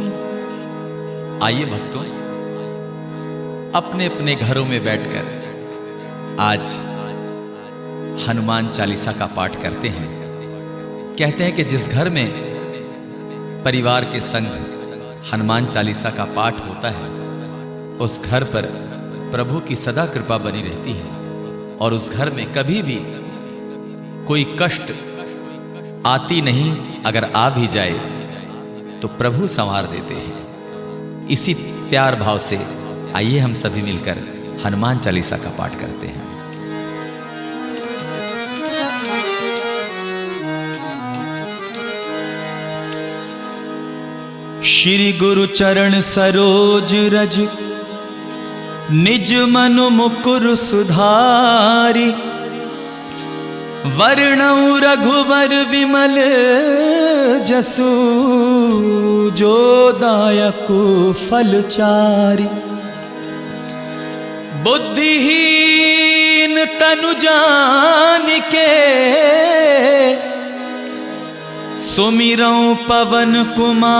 आइए भक्तों, अपने अपने घरों में बैठकर आज हनुमान चालीसा का पाठ करते हैं। कहते हैं कि जिस घर में परिवार के संग हनुमान चालीसा का पाठ होता है, उस घर पर प्रभु की सदा कृपा बनी रहती है, और उस घर में कभी भी कोई कष्ट आती नहीं। अगर आ भी जाए तो प्रभु संवार देते हैं। इसी प्यार भाव से आइए हम सभी मिलकर हनुमान चालीसा का पाठ करते हैं। श्री गुरु चरण सरोज रज, निज मनु मुकुर सुधारी, वर्णौ रघुवर विमल जसु, जो दायकु फल चारि। बुद्धिहीन तनु जानिके, सुमिरौं पवन कुमार।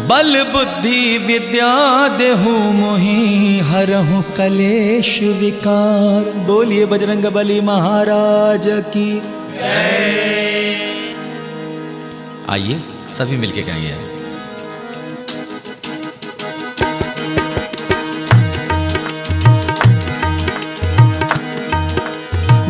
बल बुद्धि विद्या देहु मोहि, हरहु कलेश विकार। बोलिए बजरंग बली महाराज की जय। आइए सभी मिलके गाएंगे।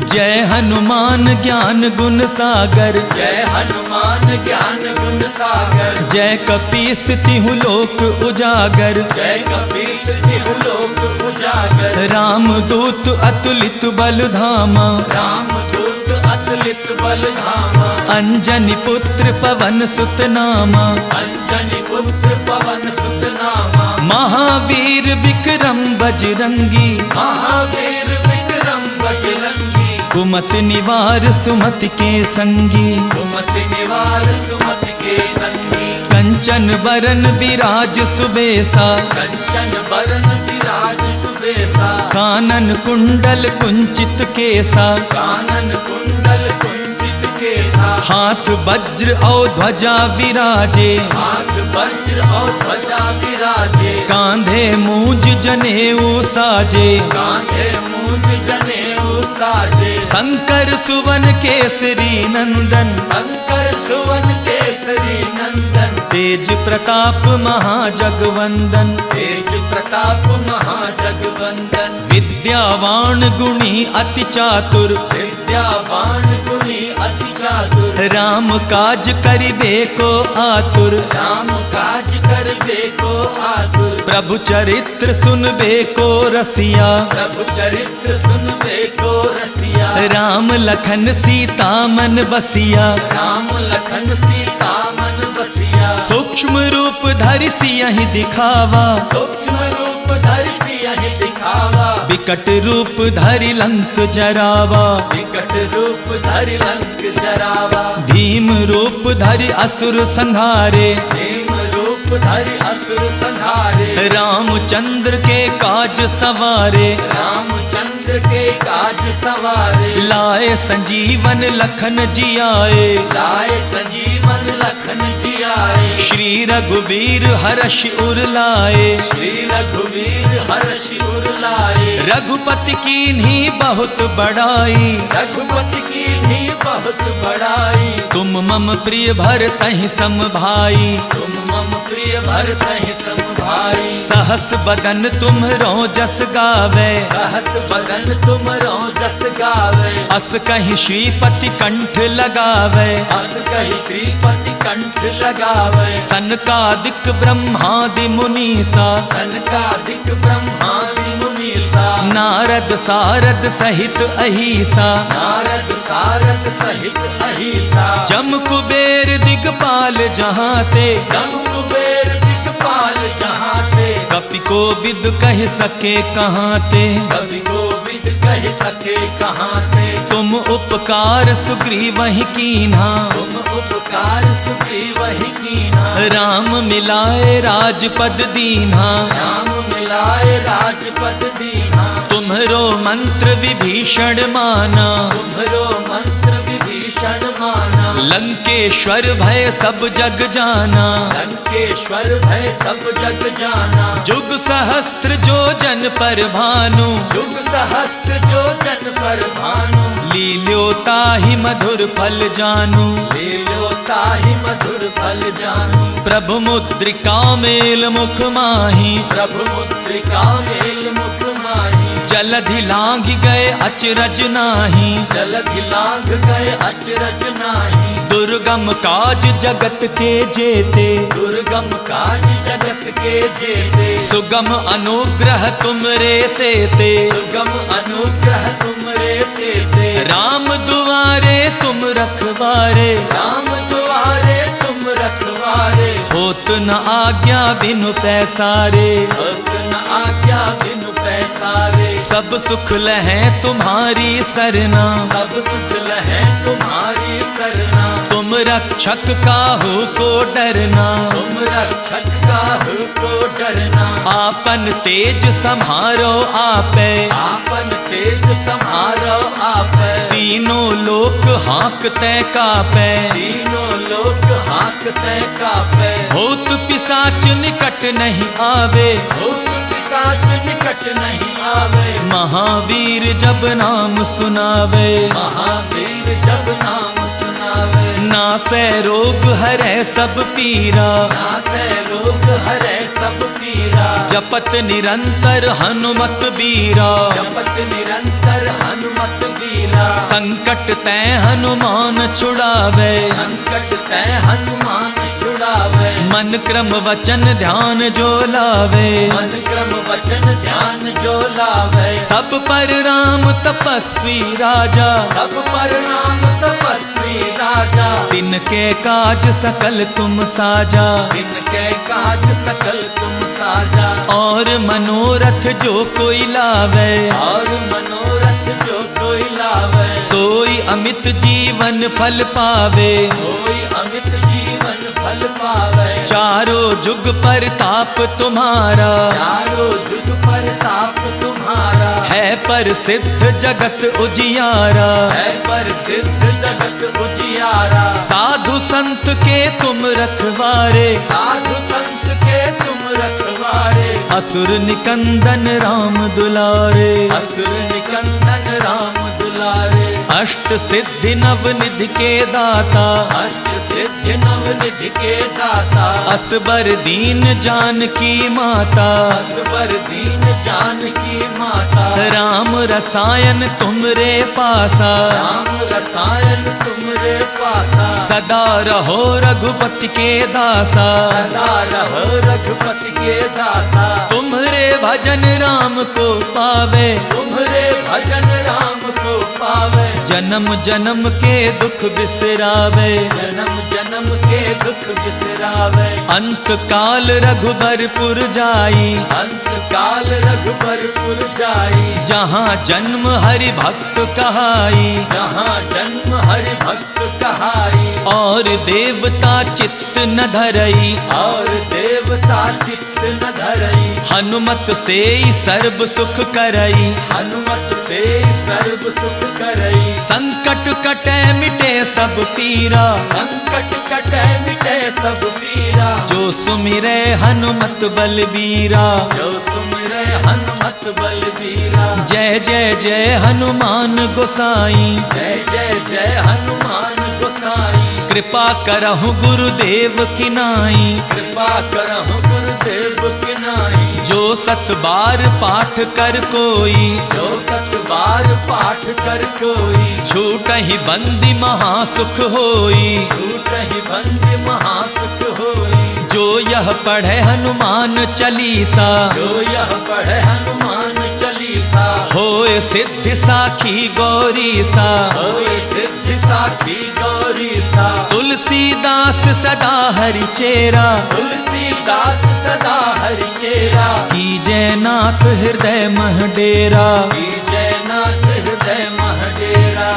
जय हनुमान ज्ञान गुण सागर, जय हनुमान ज्ञान गुण सागर, जय कपीस तिहु लोक उजागर, जय कपीस तिहु लोक उजागर। राम दूत अतुलित बल धामा, राम दूत अतुलित बल धामा। अंजनी पुत्र पवन सुत नामा, अंजनी पुत्र पवन सुत नामा। महावीर विक्रम बजरंगी, महावीर विक्रम बजरंगी। कुमति निवार सुमति के संगी, कुमति निवार सुमति के संगी। कंचन बरन विराज सुबेसा, कंचन बरन विराज सुबेसा। कानन कुंडल कुंचित केसा, कानन कुंडल कुंचित केसा। हाथ वज्र और ध्वजा विराजे, हाथ वज्र और ध्वजा विराजे। कांधे मूंज जनेऊ साजे, कांधे मूंज जनेऊ साजे। शंकर सुवन केसरी नंदन, शंकर सुवन केसरी नंदन। तेज प्रताप महाजगवंदन, तेज प्रताप महाजगवंदन। विद्यावान गुणी अति चातुर, विद्यावान गुणी अति चातुर। राम काज करिबे को आतुर, राम काज करबे को आतुर। प्रभु चरित्र सुनबे को रसिया, प्रभु चरित्र सुनबे को रसिया। राम लखन सीता मन बसिया, राम लखन सीता मन बसिया। सूक्ष्म रूप धरि सियहि दिखावा, सूक्ष्म रूप धरि सियहि दिखावा। विकट रूप धरि लंक जरावा, विकट रूप धरि लंक जरावा। भीम रूप धरि असुर संहारे, भीम रूप धरि असुर संहारे। रामचंद्र के काज सवारे, रामचंद्र के काज सवारे। लाए संजीवन लखन जियाए, लाए संजीवन लखन जियाए। श्री रघुवीर हर्ष उर लाए, श्री रघुवीर हर्ष उर लाए। रघुपति कीन्ही बहुत बड़ाई, रघुपति की भी बहुत बड़ाई। तुम मम प्रिय भरतहि सम भाई, तुम मम प्रिय भरतहि सम भाई। सहस बदन तुम्हरो जस गावे, सहस बदन तुमरो जस गावे। अस कहीं श्रीपति कंठ लगावे, अस कहि श्रीपति कंठ लगावे। सनकादिक ब्रह्मादि मुनीसा, सनकादिक ब्रह्मादि मुनीसा। नारद सारद सहित अहिसा, नारद सारद सहित अहिसा। जम कुबेर दिगपाल जहाते, जम कुबेर दिगपाल जहाते। कपि को विद कह सके कहाते, कवि गोविंद कह सके कहाते। तुम उपकार सुग्रीवहि कीन्हा, तुम उपकार सुग्रीवहि कीन्हा। राम मिलाए राजपद दीन्हा, राम मिलाए राजपद दीन्हा। तुम्हरो मंत्र विभीषण माना, तुम्हरो मंत्र विभीषण माना। लंकेश्वर भय सब जग जाना, लंकेश्वर भय सब जग जाना। जुग सहस्त्र जो जन पर भानु, जुग सहस्त्र जो जन पर भानु। लील्योता ही मधुर फल जानू, लीलो ताहि मधुर फल जानू। प्रभु मुद्रिका मेल मुख माही, प्रभु मुद्रिका मेल मुख माही। जलधि लांघ गए अचरज नाही, जलधि लांघ गए अचरज नाही। दुर्गम काज जगत के जेते, दुर्गम काज जगत के जेते। सुगम अनुग्रह तुमरे तेते, सुगम अनुग्रह तुमरे तेते। राम दुआरे तुम रखवारे, राम दुआरे तुम रखवारे। होत न आज्ञा बिनु पैसारे, होत न आज्ञा बिनु पैसारे। सब सुख लहै तुम्हारी सरना, सब सुख लहै तुम्हारी सरना। तुम रक्षक काहू को डरना, तुम रक्षक काहू को डरना। आपन तेज सम्हारो आपे, आपन तेज सम्हारो आपै। तीनों लोक हाँकते कापे, तीनों लोक हाँकते कापै। भूत पिशाच निकट नहीं आवे, भूत पिशाच निकट नहीं आवे। महावीर जब नाम सुनावे, महावीर जब नाम सुनावे। नासै रोग हरै सब पीरा, नासै रोग हरै सब पीरा। जपत निरंतर हनुमत बीरा, जपत निरंतर हनुमत बीरा। संकट तै हनुमान छुड़ावे, संकट तै हनुमान छुड़ावे। मन क्रम वचन ध्यान जो लावे, मन क्रम वचन ध्यान जो लावे। सब पर राम तपस्वी राजा, सब पर राम तपस्वी राजा। तिनके काज सकल तुम साजा, तिनके काज सकल तुम साजा। और मनोरथ जो कोई लावे, और मनोरथ जो कोई लावे, सोई अमित जीवन फल पावे। सोई अमित जीवन फल पावे। चारों जुग पर ताप तुम्हारा, चारों जुग पर ताप तुम्हारा। है पर सिद्ध जगत उजियारा, है पर सिद्ध जगत उजियारा। साधु संत के तुम रखवारे, साधु संत के तुम रखवारे। असुर निकंदन राम दुलारे, असुर निकंदन राम दुलारे। अष्ट सिद्धि नव निधि के दाता, अष्ट सिद्धि नव निधि के दाता। असबर दीन जानकी माता, असबर दीन जानकी माता। राम रसायन तुमरे पासा, राम रसायन तुमरे पासा। सदा रहो रघुपति के दासा। सदा रहो रघुपति के दासा। तुम्हारे भजन राम को पावे, तुम्हारे भजन राम को पावे। जन्म जन्म के दुख बिसरावे, जन्म जन्म के दुख बिसरावे। अंत काल रघुबरपुर जाई, अंत काल रघुबरपुर जाई। जहाँ जन्म हरि भक्त कहाई, जहाँ जन्म हरि भक्त कहाई। और देवता चित्त न धरई, और देवता चित्त न धरई। हनुमत से सर्व सुख करई, हनुमत से सर्व सुख करई। संकट कटे मिटे सब पीरा, संकट कटे मिटे सब पीरा। जो सुमिरे हनुमत बलबीरा। जो सुमिरे हनुमत बलबीरा। जय जय जय हनुमान गोसाई, जय जय जय हनुमान गोसाई। कृपा करहु गुरुदेव की नाई, कृपा करहु गुरुदेव की नाई। जो सत बार पाठ कर कोई, जो सत बार पाठ कर कोई। छूटहि बंदी महासुख होई, छूटहि बंदी महासुख होई। जो यह पढ़े हनुमान चालीसा, जो यह पढ़े हनुमान चालीसा। होए सिद्धि साखी गौरीसा। होए सिद्धि साखी गौरीसा। तुलसीदास सदा हरि चेरा, तुलसीदास सदा हरि चेरा। की जयनाथ हृदय मह डेरा। की जयनाथ हृदय मह डेरा।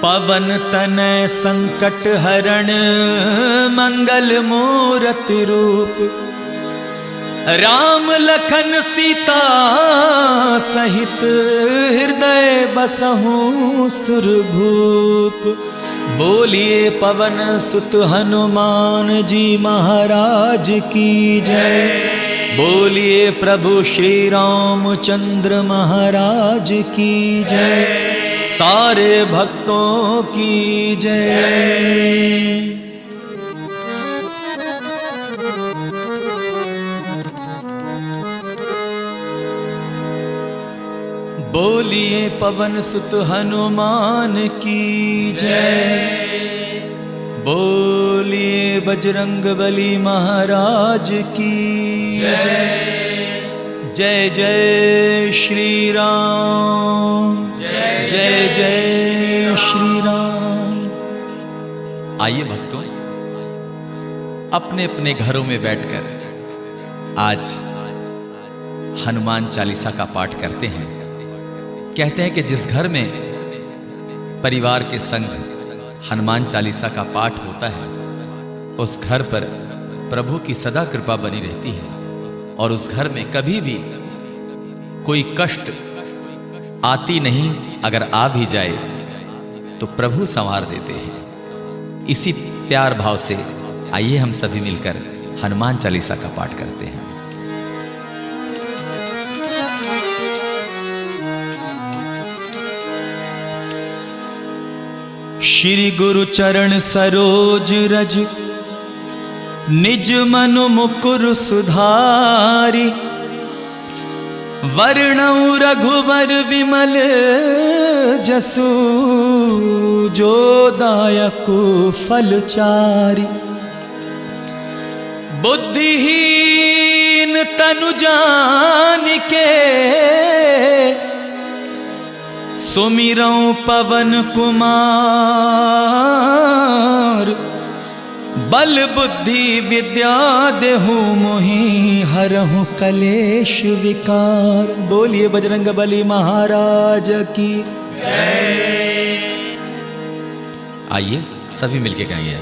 पवन तनय संकट हरण, मंगल मूरति रूप। राम लखन सीता सहित, हृदय बसहु सुरभूप। बोलिए पवन सुत हनुमान जी महाराज की जय। बोलिए प्रभु श्री रामचंद्र महाराज की जय। सारे भक्तों की जय। बोलिए पवन सुत हनुमान की जय। बोलिए बजरंग बली महाराज की जय। जय जय श्री राम, जय जय श्री राम। आइए भक्तों, अपने अपने घरों में बैठकर आज हनुमान चालीसा का पाठ करते हैं। कहते हैं कि जिस घर में परिवार के संग हनुमान चालीसा का पाठ होता है, उस घर पर प्रभु की सदा कृपा बनी रहती है, और उस घर में कभी भी कोई कष्ट आती नहीं। अगर आ भी जाए तो प्रभु संवार देते हैं। इसी प्यार भाव से आइए हम सभी मिलकर हनुमान चालीसा का पाठ करते हैं। श्री गुरु चरण सरोज रज, निज मनु मुकुर सुधारी। वर्णौ रघुवर विमल जसु, जो दायकु फल चारि। बुद्धिहीन तनु जान के सुमिरऊं पवन कुमार। बल बुद्धि विद्या देहु मोहि हरहु कलेश विकार। बोलिए बजरंग बली महाराज की जय। आइए सभी मिलके गाइए।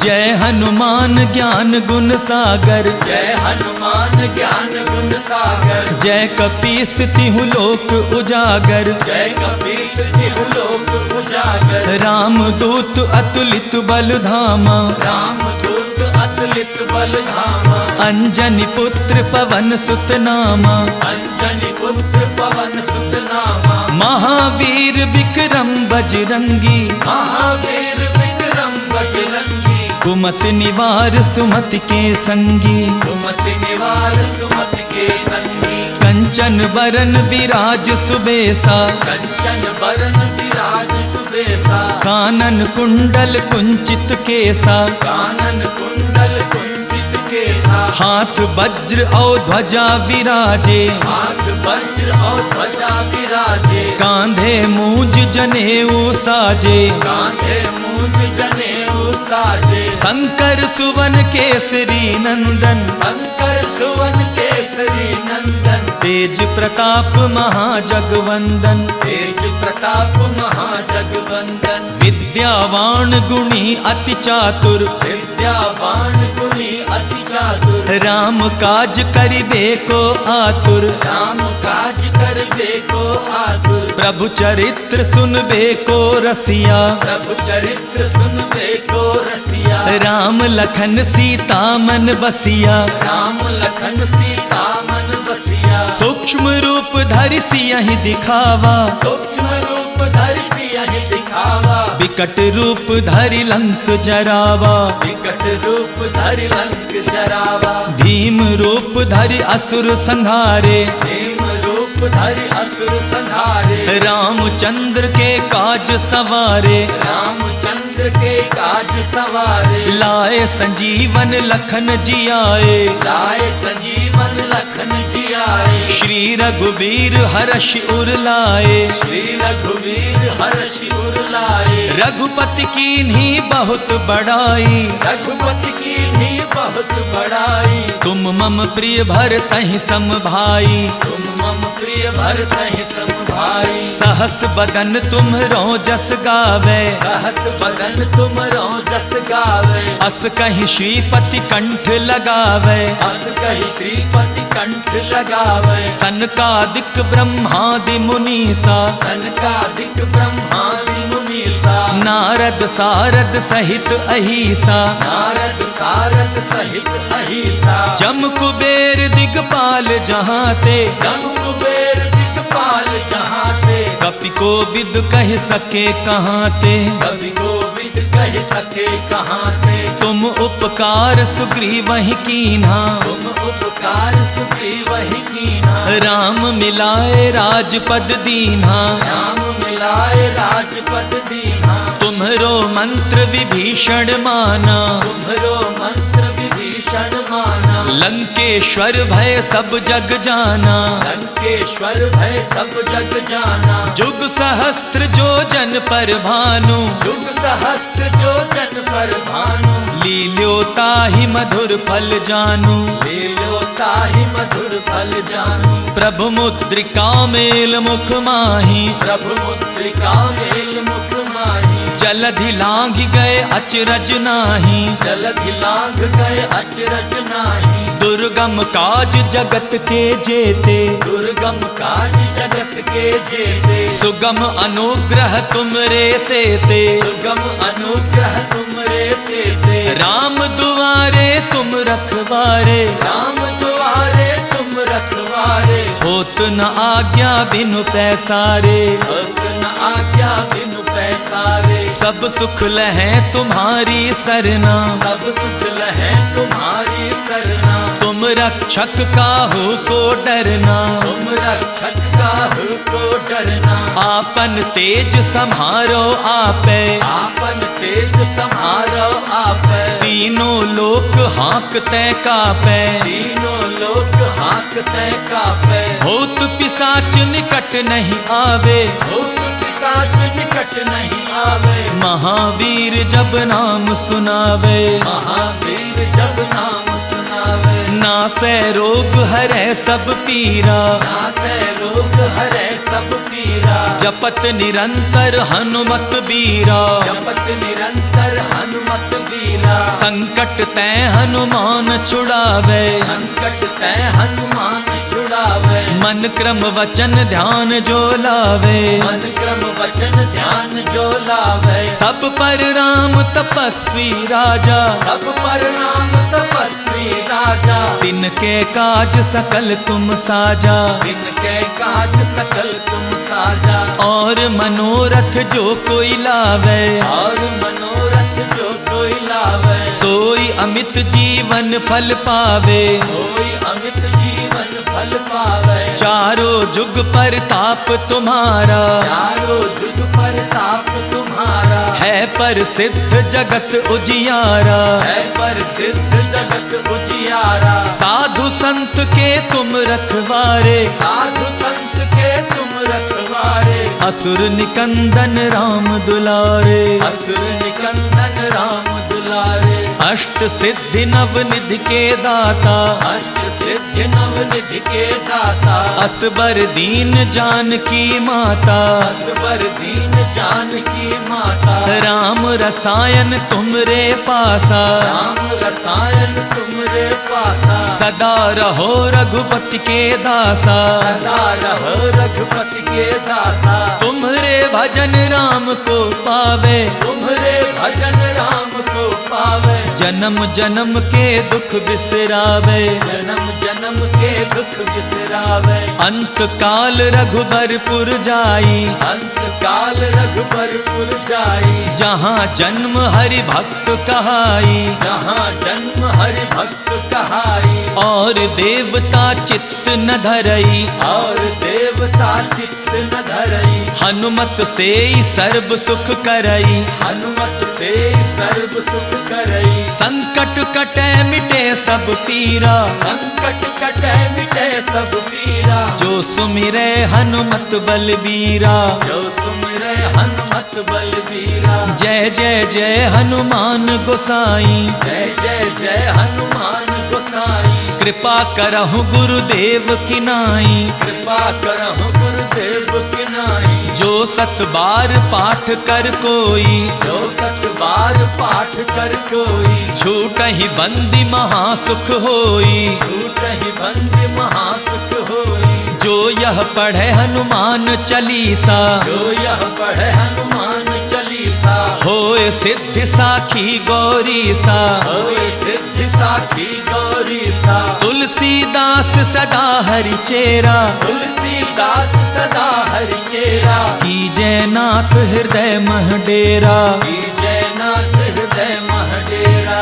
जय हनुमान ज्ञान गुण सागर, जय हनुमान ज्ञान गुण सागर। जय कपीस तिहु लोक उजागर, जय कपीस तिहु लोक उजागर। राम दूत अतुलित बल धामा, राम दूत अतुलित बल धामा। अंजनी पुत्र पवन सुत नामा, अंजनी पुत्र पवन सुत नामा। महावीर विक्रम बजरंगी, महावीर विक्रम बजरंगी। कुमति निवार सुमति के संगी, कुमति निवार सुमति के संगी। कंचन बरन विराज सुबेसा, कंचन बरन विराज सुबेसा। कानन कुंडल कुंचित केसा, कानन कुंडल कुंचित केसा। हाथ वज्र और ध्वजा विराजे, हाथ वज्र और ध्वजा विराजे। कांधे मूंज जनेऊ साजे, कांधे मूंज जनेऊ साजे। शंकर सुवन केसरी नंदन, शंकर सुवन केसरी नंदन। तेज प्रताप महाजगवंदन, तेज प्रताप महाजगवंदन। विद्यावान गुणी अति चातुर, विद्यावान गुणी अति चातुर। राम काज करिबे को आतुर, राम काज करबे को आतुर। प्रभु चरित्र सुनबे को रसिया, प्रभु चरित्र सुनबे को रसिया। राम लखन सीता मन बसिया, राम लखन सीता मन बसिया। सूक्ष्म रूप धरि सियहि दिखावा, सूक्ष्म रूप धरि सियहि दिखावा। विकट रूप धरि लंक जरावा, विकट रूप धरि लंक जरावा। भीम रूप धरि असुर संहारे, भीम रूप धरि असुर संहारे। रामचंद्र के काज सवारे, रामचंद्र के काज सवारे। लाए संजीवन लखन जियाए, लाए संजीवन लखन जियाए। श्री रघुबीर हर्ष उर लाए, श्री रघुवीर हर्ष उर लाए। रघुपति कीन्ही बहुत बड़ाई, रघुपति की भी बहुत बड़ाई। तुम मम प्रिय भरतहि सम भाई, तुम मम प्रिय भरतहि सम भाई। सहस बदन तुम्हरो जस गावे, सहस बदन तुमरो जस गावे। अस कहीं श्रीपति कंठ लगावे, अस कहि श्रीपति कंठ लगावे। सनकादिक ब्रह्मादि मुनीसा, सनकादिक ब्रह्मादि मुनीसा। नारद सारद सहित अहिसा, नारद सारद सहित अहिसा। जम कुबेर दिगपाल जहाते, जम कुबेर दिगपाल जहाते। कपि कोविद कह सके कहाते, कवि गोविद कह सके कहाते। तुम उपकार सुग्रीवहि कीन्हा, तुम उपकार सुग्रीवहि कीन्हा। राम मिलाए राजपद दीन्हा, राम मिलाए राजपद दीन्हा। तुम्हरो मंत्र विभीषण माना, तुम्हरो मंत्र विभीषण माना। लंकेश्वर भय सब जग जाना, लंकेश्वर भय सब जग जाना। जुग सहस्त्र जो जन पर भानु, युग सहस्त्र जो जन पर भानु। लील्योताहि मधुर फल जानू, लील्योताहि मधुर फल जानू। प्रभु मुद्रिका मेल मुख माही, प्रभु मुद्रिका मेल मुख माही। जलधि लांघ गए अचरज नाही, जलधि लांघ गए अचरज नाही। दुर्गम काज जगत के जेते, दुर्गम काज जगत के जेते। सुगम अनुग्रह तुमरे तेते, सुगम अनुग्रह तुमरे तेते। राम दुआरे तुम रखवारे, राम दुआरे तुम रखवारे। होत न आज्ञा बिनु पैसारे, होत न आज्ञा बिनु पैसारे। सब सुख लहै तुम्हारी सरना, सब सुख लहै तुम्हारी सरना। तुम रक्षक काहू को डरना, तुम रक्षक काहू को डरना। आपन तेज सम्हारो आपे, आपन तेज सम्हारो आपे। तीनों लोक हाँकते कापे, तीनों लोक हाँकते कापे। भूत पिशाच निकट नहीं आवे, भूत पिशाच निकट नहीं आवे। महावीर जब नाम सुनावे, महावीर जब नाम सुनावे। नासै रोग हरै सब पीरा, नासै रोग हरै सब पीरा। जपत निरंतर हनुमत बीरा, जपत निरंतर हनुमत बीरा। संकट तै हनुमान छुड़ावे, संकट तै हनुमान छुड़ावे। मन क्रम वचन ध्यान जो लावे, मन क्रम वचन ध्यान जो लावे। सब पर राम तपस्वी राजा, सब पर राम तपस्वी राजा। तिनके काज सकल तुम साजा, तिनके काज सकल तुम साजा। और मनोरथ जो कोई लावे, और मनोरथ जो कोई लावे। सोई अमित जीवन फल पावे, सोई अमित जीवन फल पावे। चारों जुग पर ताप तुम्हारा, चारों जुग पर ताप तुम्हारा। है पर सिद्ध जगत उजियारा, है पर सिद्ध जगत उजियारा। साधु संत के तुम रखवारे, साधु संत के तुम रखवारे। असुर निकंदन राम दुलारे, असुर निकंदन राम दुलारे। अष्ट सिद्धि नव निधि के दाता, अष्ट सिद्धि नवनिधि के दाता। असबर दीन जानकी माता, असबर दीन जानकी माता। राम रसायन तुमरे पासा, राम रसायन तुमरे पासा। सदा रहो रघुपति के दासा, सदा रहो रघुपति के दासा। तुम्हारे भजन राम को पावे, तुम्हारे भजन राम को पावे। जन्म जन्म के दुख बिसरावे, जन्म जन्म के दुख बिसरावे। अंत काल रघुबरपुर जाई, अंत काल रघुबरपुर जाई। जहाँ जन्म हरि भक्त कहाई, जहाँ जन्म हरि भक्त कहाई। और देवता चित्त न धरई, और देवता चित्त न धरई। हनुमत से ही सर्व सुख करई, हनुमत से सर्व सुख करई। संकट कटे मिटे सब पीरा, संकट कटे मिटे सब पीरा। जो सुमिरे हनुमत बलबीरा, जो सुमिरे हनुमत बलबीरा। जय जय जय हनुमान गोसाई, जय जय जय हनुमान गोसाई। कृपा करहु गुरुदेव की नाई, कृपा करहु गुरुदेव की नाई। जो सत बार पाठ कर कोई, जो सत बार पाठ कर कोई। छूट ही बंदी महासुख होई, छूट ही बंदी महासुख होई। जो यह पढ़े हनुमान चालीसा, जो यह पढ़े हनुमान चालीसा। होए सिद्धि साखी गौरी सा, होए सिद्धि साखी गौरी सा। तुलसीदास सदा हरि चेरा, तुलसीदास सदा हरि चेरा। की जयनाथ हृदय मह डेरा, की जयनाथ हृदय मह डेरा।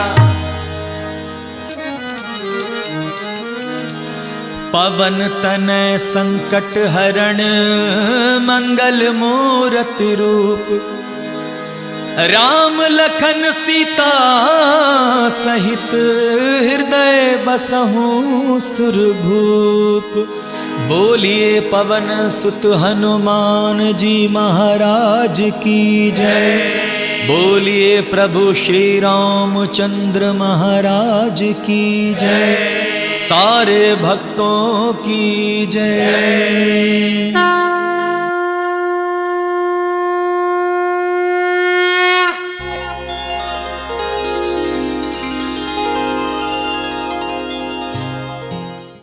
पवन तनय संकट हरण मंगल मूरति रूप, राम लखन सीता सहित हृदय बसहु सुरभूप। बोलिए पवन सुत हनुमान जी महाराज की जय। बोलिए प्रभु श्री रामचंद्र महाराज की जय। सारे भक्तों की जय।